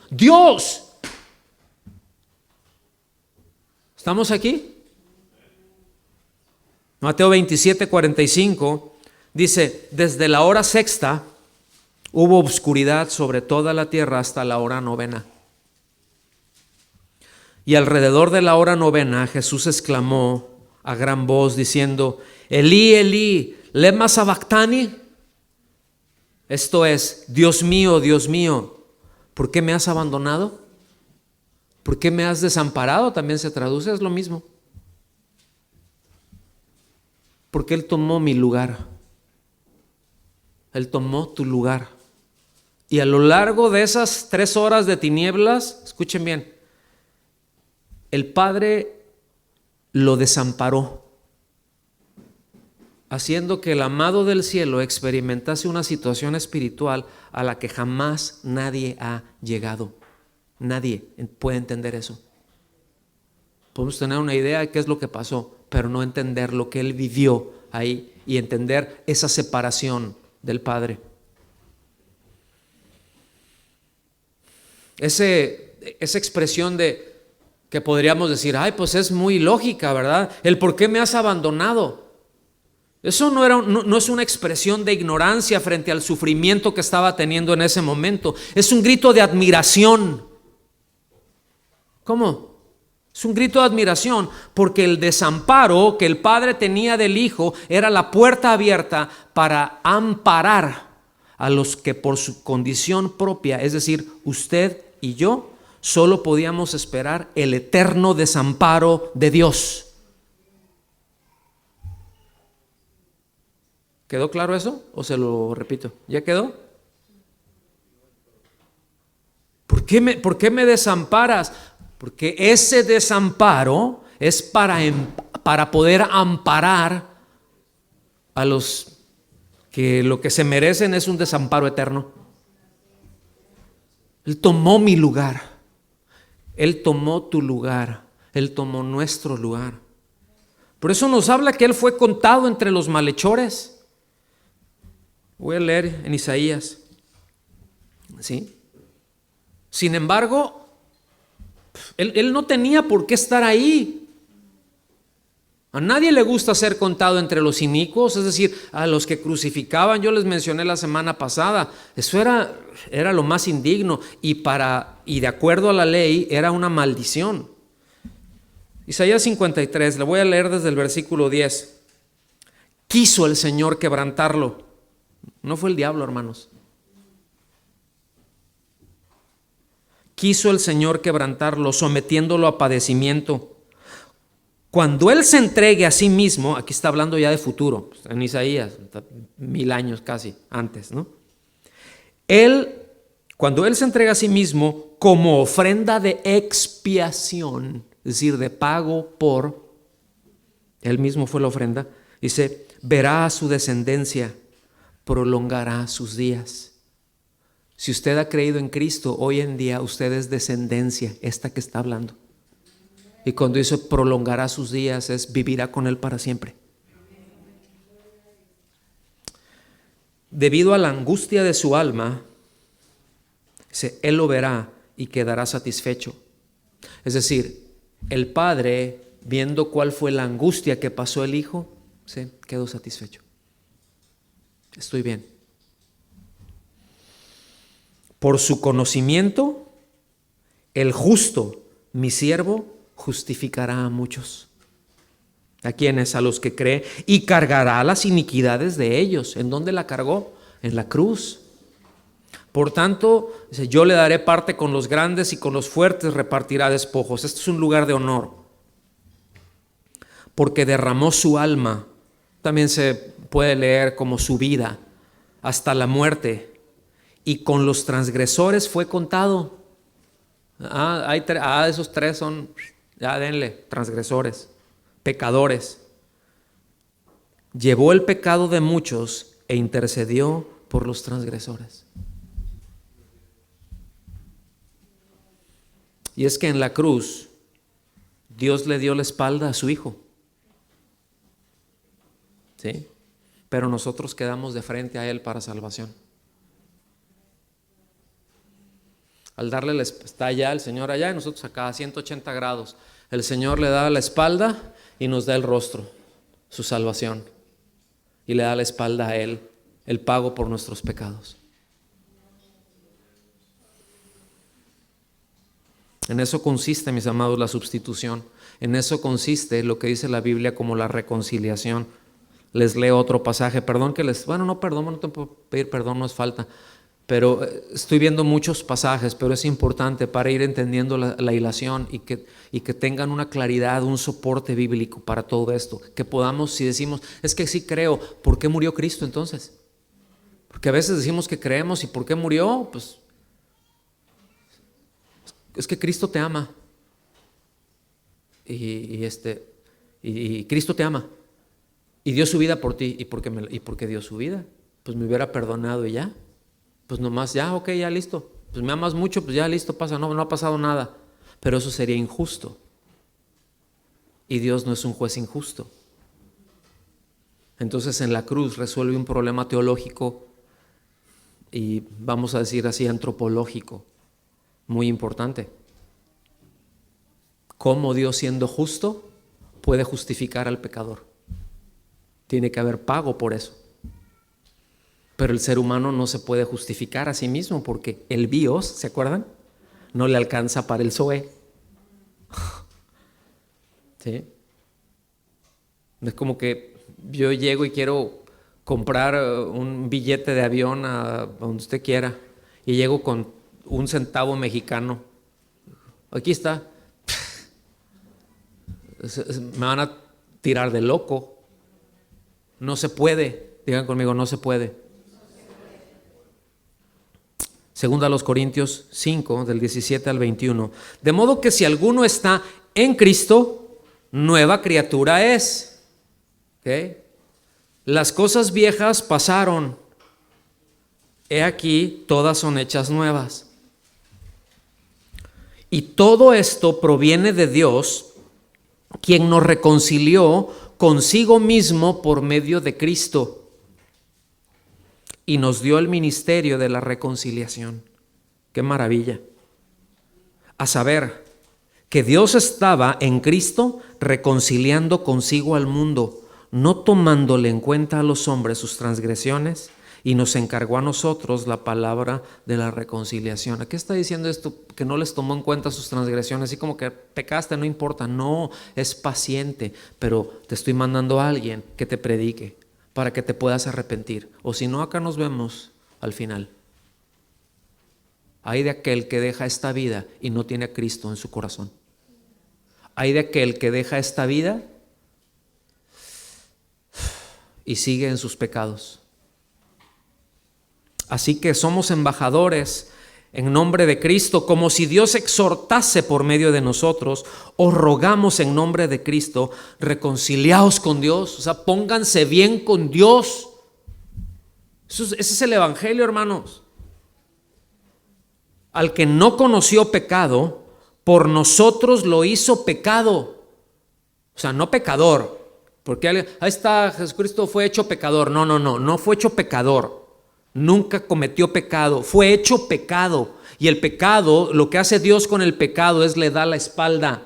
Dios. ¿Estamos aquí? Mateo 27:45 dice, desde la hora sexta hubo oscuridad sobre toda la tierra hasta la hora novena. Y alrededor de la hora novena Jesús exclamó a gran voz diciendo, Elí, Elí, lema sabactani. Esto es, Dios mío, ¿por qué me has abandonado? ¿Por qué me has desamparado? También se traduce, es lo mismo. Porque Él tomó mi lugar. Él tomó tu lugar. Y a lo largo de esas 3 horas de tinieblas, escuchen bien, el Padre lo desamparó, haciendo que el amado del cielo experimentase una situación espiritual a la que jamás nadie ha llegado. Nadie puede entender eso. Podemos tener una idea de qué es lo que pasó, pero no entender lo que Él vivió ahí y entender esa separación del Padre. Esa expresión de que podríamos decir, ay, pues es muy lógica, ¿verdad? El por qué me has abandonado. Eso no es una expresión de ignorancia frente al sufrimiento que estaba teniendo en ese momento. Es un grito de admiración. ¿Cómo? Es un grito de admiración porque el desamparo que el Padre tenía del Hijo era la puerta abierta para amparar a los que por su condición propia, es decir, usted y yo, solo podíamos esperar el eterno desamparo de Dios. ¿Quedó claro eso? ¿O se lo repito? ¿Ya quedó? ¿Por qué me desamparas? Porque ese desamparo es para poder amparar a los que lo que se merecen es un desamparo eterno. Él tomó mi lugar. Él tomó tu lugar, Él tomó nuestro lugar. Por eso nos habla que Él fue contado entre los malhechores. Voy a leer en Isaías. ¿Sí? Sin embargo, él no tenía por qué estar ahí. A nadie le gusta ser contado entre los inicuos, es decir, a los que crucificaban. Yo les mencioné la semana pasada, eso era lo más indigno y de acuerdo a la ley era una maldición. Isaías 53, le voy a leer desde el versículo 10. Quiso el Señor quebrantarlo. No fue el diablo, hermanos. Quiso el Señor quebrantarlo, sometiéndolo a padecimiento. Cuando Él se entregue a sí mismo, aquí está hablando ya de futuro, en Isaías, 1000 años casi antes, ¿no? Cuando Él se entrega a sí mismo como ofrenda de expiación, es decir, de pago por, Él mismo fue la ofrenda, dice, verá a su descendencia, prolongará sus días. Si usted ha creído en Cristo, hoy en día usted es descendencia, esta que está hablando. Y cuando dice prolongará sus días, es vivirá con Él para siempre. Debido a la angustia de su alma, Él lo verá y quedará satisfecho. Es decir, el Padre, viendo cuál fue la angustia que pasó el Hijo, quedó satisfecho. Estoy bien. Por su conocimiento, el justo, mi siervo, justificará a muchos. ¿A quiénes? A los que creen, y cargará las iniquidades de ellos. ¿En dónde la cargó? En la cruz. Por tanto, dice, yo le daré parte con los grandes y con los fuertes repartirá despojos. Este es un lugar de honor, porque derramó su alma. También se puede leer como su vida hasta la muerte, y con los transgresores fue contado. Esos tres son, ya denle, transgresores, pecadores. Llevó el pecado de muchos e intercedió por los transgresores. Y es que en la cruz Dios le dio la espalda a su Hijo, ¿sí? Pero nosotros quedamos de frente a Él para salvación. Al darle está allá el Señor allá y nosotros acá a 180 grados. El Señor le da la espalda y nos da el rostro, su salvación, y le da la espalda a Él, el pago por nuestros pecados. En eso consiste, mis amados, la sustitución. En eso consiste lo que dice la Biblia como la reconciliación. Les leo otro pasaje, no te puedo pedir perdón, no es falta, pero estoy viendo muchos pasajes, pero es importante para ir entendiendo la ilación y que tengan una claridad, un soporte bíblico para todo esto, que podamos, si decimos, es que sí creo, ¿por qué murió Cristo entonces? Porque a veces decimos que creemos, ¿y por qué murió? Pues es que Cristo te ama, y Cristo te ama, y dio su vida por ti. ¿Y por qué dio su vida? Pues me hubiera perdonado y ya. Pues nomás ya, ok, ya listo. Pues me amas mucho, pues ya listo, no ha pasado nada. Pero eso sería injusto. Y Dios no es un juez injusto. Entonces en la cruz resuelve un problema teológico y vamos a decir así, antropológico, muy importante. ¿Cómo Dios, siendo justo, puede justificar al pecador? Tiene que haber pago por eso. Pero el ser humano no se puede justificar a sí mismo porque el bios, ¿se acuerdan? No le alcanza para el Zoe. ¿Sí? Es como que yo llego y quiero comprar un billete de avión a donde usted quiera y llego con 1 centavo mexicano. Aquí está. Me van a tirar de loco. No se puede. Digan conmigo, no se puede. Segunda a los Corintios 5, del 17 al 21. De modo que si alguno está en Cristo, nueva criatura es. ¿Okay? Las cosas viejas pasaron. He aquí, todas son hechas nuevas. Y todo esto proviene de Dios, quien nos reconcilió consigo mismo por medio de Cristo y nos dio el ministerio de la reconciliación. ¡Qué maravilla! A saber, que Dios estaba en Cristo reconciliando consigo al mundo, no tomándole en cuenta a los hombres sus transgresiones, y nos encargó a nosotros la palabra de la reconciliación. ¿A qué está diciendo esto? Que no les tomó en cuenta sus transgresiones, así como que pecaste, no importa. No, es paciente, pero te estoy mandando a alguien que te predique para que te puedas arrepentir. O si no, acá nos vemos al final. Hay de aquel que deja esta vida y no tiene a Cristo en su corazón. Hay de aquel que deja esta vida y sigue en sus pecados. Así que somos embajadores en nombre de Cristo, como si Dios exhortase por medio de nosotros. Os rogamos en nombre de Cristo, reconciliaos con Dios. O sea, pónganse bien con Dios. Ese es el evangelio, hermanos. Al que no conoció pecado, por nosotros lo hizo pecado. O sea, no pecador. Porque ahí está, Jesucristo fue hecho pecador. No fue hecho pecador. Nunca cometió pecado, fue hecho pecado. Y el pecado, lo que hace Dios con el pecado es le da la espalda.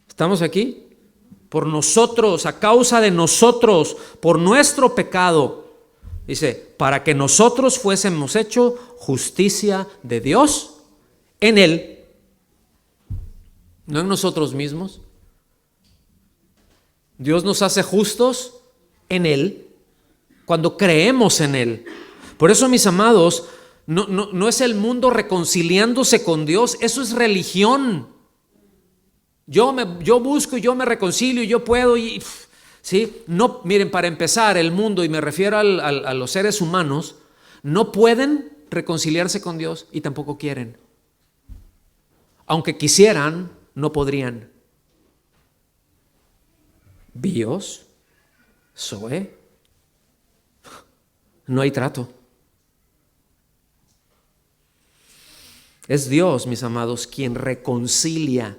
¿Estamos aquí? Por nosotros, a causa de nosotros, por nuestro pecado. Dice, para que nosotros fuésemos hecho justicia de Dios en Él. No en nosotros mismos. Dios nos hace justos en Él cuando creemos en Él. Por eso, mis amados, no es el mundo reconciliándose con Dios, eso es religión. Yo busco y yo me reconcilio y yo puedo ¿sí? No, miren, para empezar, el mundo, y me refiero a los seres humanos, no pueden reconciliarse con Dios y tampoco quieren. Aunque quisieran, no podrían. Bios, Zoe, no hay trato. Es Dios, mis amados, quien reconcilia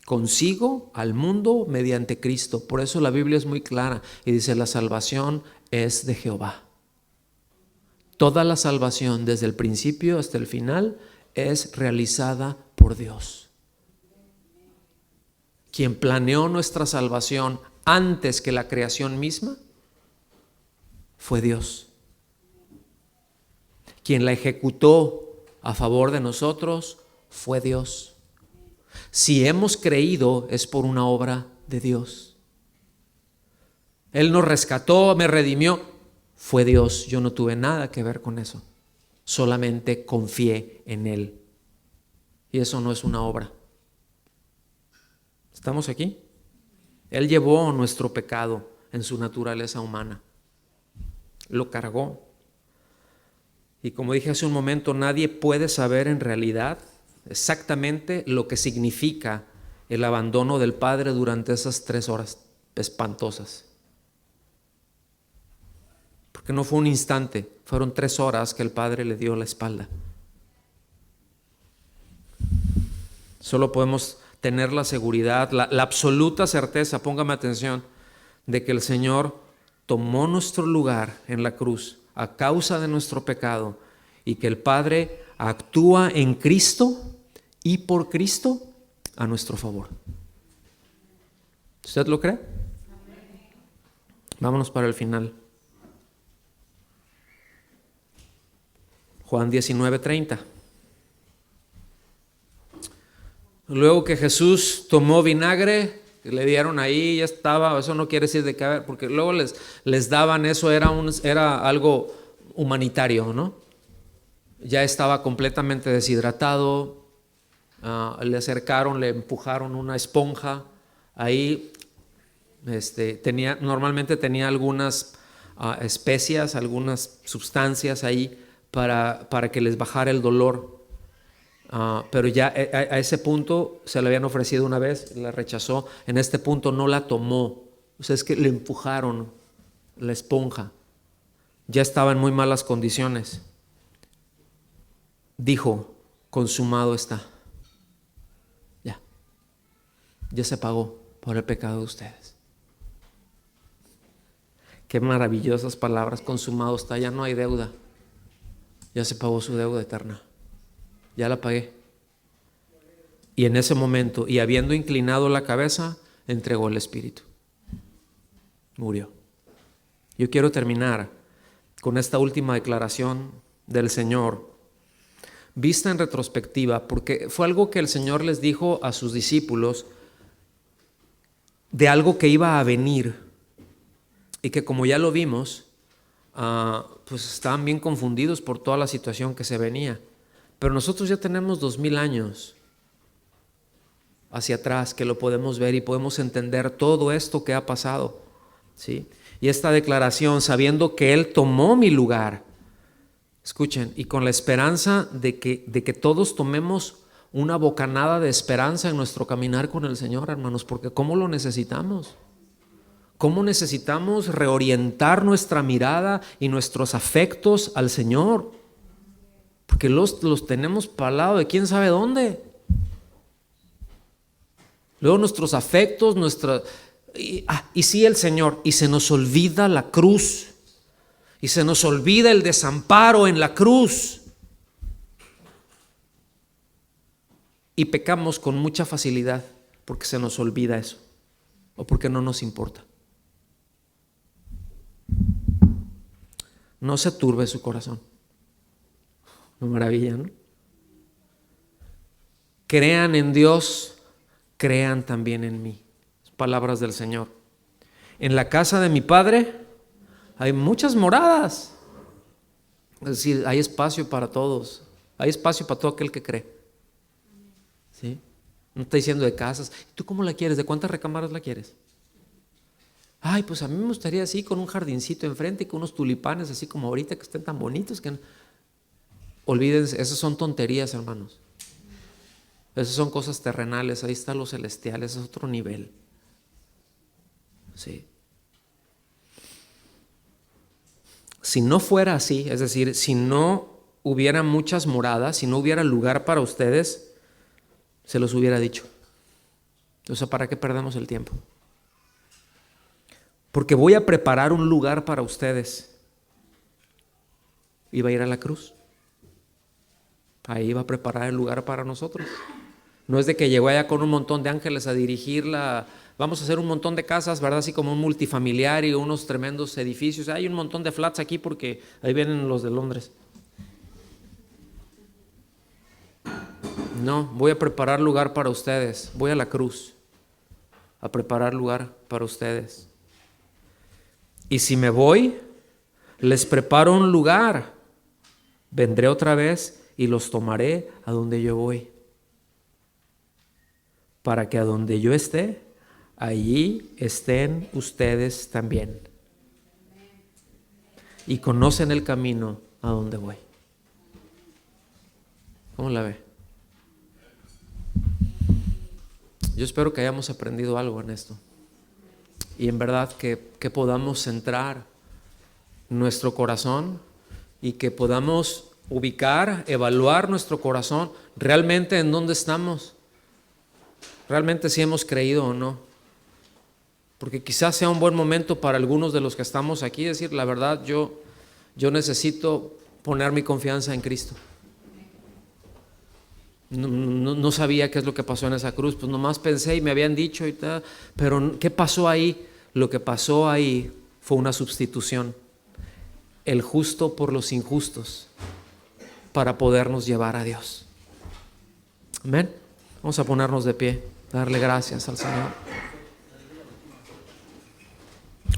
consigo al mundo mediante Cristo. Por eso la Biblia es muy clara y dice: la salvación es de Jehová. Toda la salvación, desde el principio hasta el final, es realizada por Dios. Quien planeó nuestra salvación antes que la creación misma fue Dios. Quien la ejecutó a favor de nosotros fue Dios. Si hemos creído, es por una obra de Dios. Él nos rescató, me redimió, fue Dios. Yo no tuve nada que ver con eso, solamente confié en Él. Y eso no es una obra. ¿Estamos aquí? Él llevó nuestro pecado en su naturaleza humana, lo cargó. Y como dije hace un momento, nadie puede saber en realidad exactamente lo que significa el abandono del Padre durante esas 3 horas espantosas. Porque no fue un instante, fueron 3 horas que el Padre le dio la espalda. Solo podemos tener la seguridad, la absoluta certeza, póngame atención, de que el Señor tomó nuestro lugar en la cruz a causa de nuestro pecado y que el Padre actúa en Cristo y por Cristo a nuestro favor. ¿Usted lo cree? Vámonos para el final. Juan 19:30. Luego que Jesús tomó vinagre, que le dieron ahí, ya estaba, eso no quiere decir de que, porque luego les daban eso, era algo humanitario, ¿no? Ya estaba completamente deshidratado, le acercaron, le empujaron una esponja, ahí normalmente tenía algunas especias, algunas sustancias ahí para que les bajara el dolor. Pero ya a ese punto se le habían ofrecido una vez, la rechazó. En este punto no la tomó. O sea, es que le empujaron la esponja. Ya estaba en muy malas condiciones. Dijo: consumado está. Ya se pagó por el pecado de ustedes. Qué maravillosas palabras. Consumado está. Ya no hay deuda. Ya se pagó su deuda eterna. Ya la pagué. Y en ese momento, y habiendo inclinado la cabeza, entregó el espíritu. Murió. Yo quiero terminar con esta última declaración del Señor, vista en retrospectiva, porque fue algo que el Señor les dijo a sus discípulos de algo que iba a venir y que, como ya lo vimos, pues estaban bien confundidos por toda la situación que se venía. Pero nosotros ya tenemos 2000 años hacia atrás que lo podemos ver y podemos entender todo esto que ha pasado, ¿sí? Y esta declaración, sabiendo que Él tomó mi lugar, escuchen, y con la esperanza de que todos tomemos una bocanada de esperanza en nuestro caminar con el Señor, hermanos, porque ¿cómo lo necesitamos? ¿Cómo necesitamos reorientar nuestra mirada y nuestros afectos al Señor? Porque los tenemos para el lado de quién sabe dónde. Luego nuestros afectos, y sí, el Señor, y se nos olvida la cruz, y se nos olvida el desamparo en la cruz, y pecamos con mucha facilidad porque se nos olvida eso, o porque no nos importa. No se turbe su corazón. Una maravilla, ¿no? Crean en Dios, crean también en mí. Palabras del Señor. En la casa de mi Padre hay muchas moradas. Es decir, hay espacio para todos. Hay espacio para todo aquel que cree. ¿Sí? No está diciendo de casas. ¿Tú cómo la quieres? ¿De cuántas recámaras la quieres? Ay, pues a mí me gustaría así, con un jardincito enfrente y con unos tulipanes, así como ahorita, que estén tan bonitos que... Olvídense, esas son tonterías, hermanos. Esas son cosas terrenales. Ahí está lo celestial, ese es otro nivel. Sí. Si no fuera así, es decir, si no hubiera muchas moradas, si no hubiera lugar para ustedes, se los hubiera dicho. O sea, ¿para qué perdemos el tiempo? Porque voy a preparar un lugar para ustedes. Y va a ir a la cruz. Ahí va a preparar el lugar para nosotros. No es de que llegó allá con un montón de ángeles a dirigirla. Vamos a hacer un montón de casas, ¿verdad? Así como un multifamiliar y unos tremendos edificios. Hay un montón de flats aquí porque ahí vienen los de Londres. No, voy a preparar lugar para ustedes. Voy a la cruz a preparar lugar para ustedes. Y si me voy, les preparo un lugar. Vendré otra vez y los tomaré a donde yo voy. Para que a donde yo esté, allí estén ustedes también. Y conocen el camino a donde voy. ¿Cómo la ve? Yo espero que hayamos aprendido algo en esto. Y en verdad que podamos centrar nuestro corazón y que podamos ubicar, evaluar nuestro corazón realmente en dónde estamos. Realmente si hemos creído o no. Porque quizás sea un buen momento para algunos de los que estamos aquí decir, la verdad, yo necesito poner mi confianza en Cristo. No sabía qué es lo que pasó en esa cruz, pues nomás pensé y me habían dicho y tal, pero ¿qué pasó ahí? Lo que pasó ahí fue una sustitución, el justo por los injustos, para podernos llevar a Dios. Amén. Vamos a ponernos de pie, darle gracias al Señor.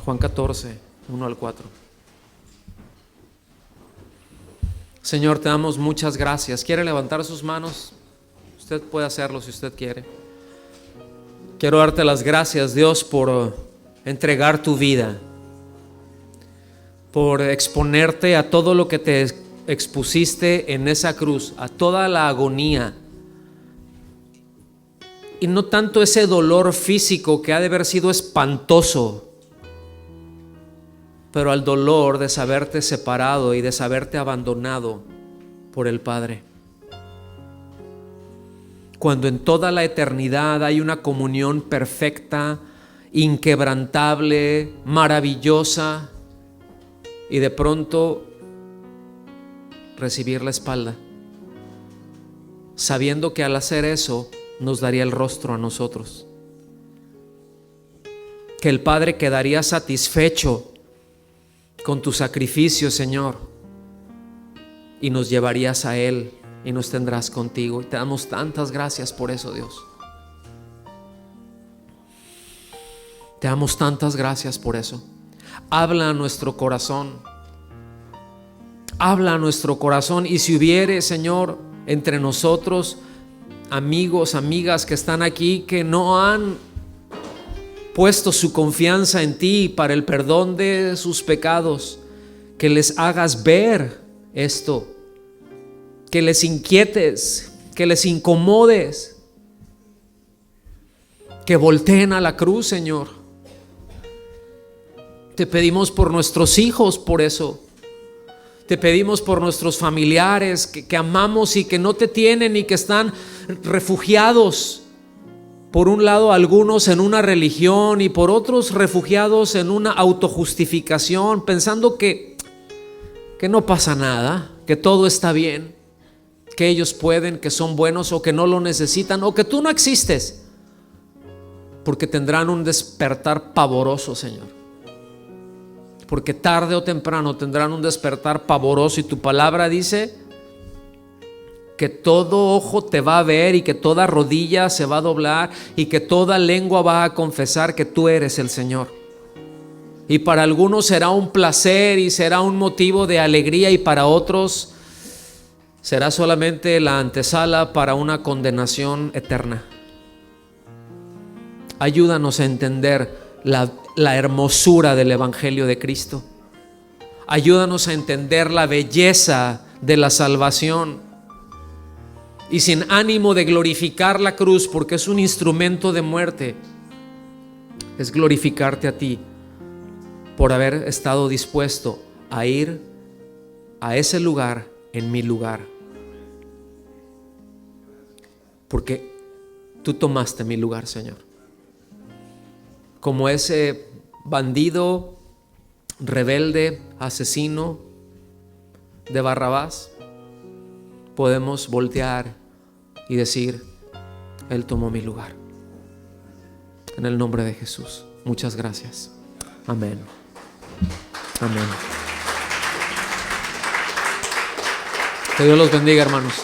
Juan 14, 1 al 4. Señor, te damos muchas gracias. ¿Quiere levantar sus manos? Usted puede hacerlo si usted quiere. Quiero darte las gracias, Dios, por entregar tu vida, por exponerte a todo lo que te expusiste en esa cruz, a toda la agonía. Y no tanto ese dolor físico que ha de haber sido espantoso, pero al dolor de saberte separado y de saberte abandonado por el Padre. Cuando en toda la eternidad hay una comunión perfecta, inquebrantable, maravillosa, y de pronto recibir la espalda, sabiendo que al hacer eso nos daría el rostro a nosotros, que el Padre quedaría satisfecho con tu sacrificio, Señor, y nos llevarías a Él y nos tendrás contigo. Y te damos tantas gracias por eso, Dios. Te damos tantas gracias por eso. Habla a nuestro corazón. Habla a nuestro corazón. Y si hubiere, Señor, entre nosotros amigos, amigas que están aquí que no han puesto su confianza en ti para el perdón de sus pecados, que les hagas ver esto, que les inquietes, que les incomodes, que volteen a la cruz, Señor. Te pedimos por nuestros hijos, por eso. Te pedimos por nuestros familiares que amamos y que no te tienen y que están refugiados. Por un lado, algunos en una religión y por otros refugiados en una autojustificación, pensando que no pasa nada, que todo está bien, que ellos pueden, que son buenos o que no lo necesitan o que tú no existes, porque tendrán un despertar pavoroso, Señor. Porque tarde o temprano tendrán un despertar pavoroso y tu palabra dice que todo ojo te va a ver y que toda rodilla se va a doblar y que toda lengua va a confesar que tú eres el Señor. Y para algunos será un placer y será un motivo de alegría, y para otros será solamente la antesala para una condenación eterna. Ayúdanos a entender la hermosura del Evangelio de Cristo. Ayúdanos a entender la belleza de la salvación. Y sin ánimo de glorificar la cruz, porque es un instrumento de muerte, es glorificarte a ti por haber estado dispuesto a ir a ese lugar en mi lugar. Porque tú tomaste mi lugar, Señor. Como ese bandido, rebelde, asesino de Barrabás, podemos voltear y decir: Él tomó mi lugar. En el nombre de Jesús, muchas gracias. Amén. Amén. Que Dios los bendiga, hermanos.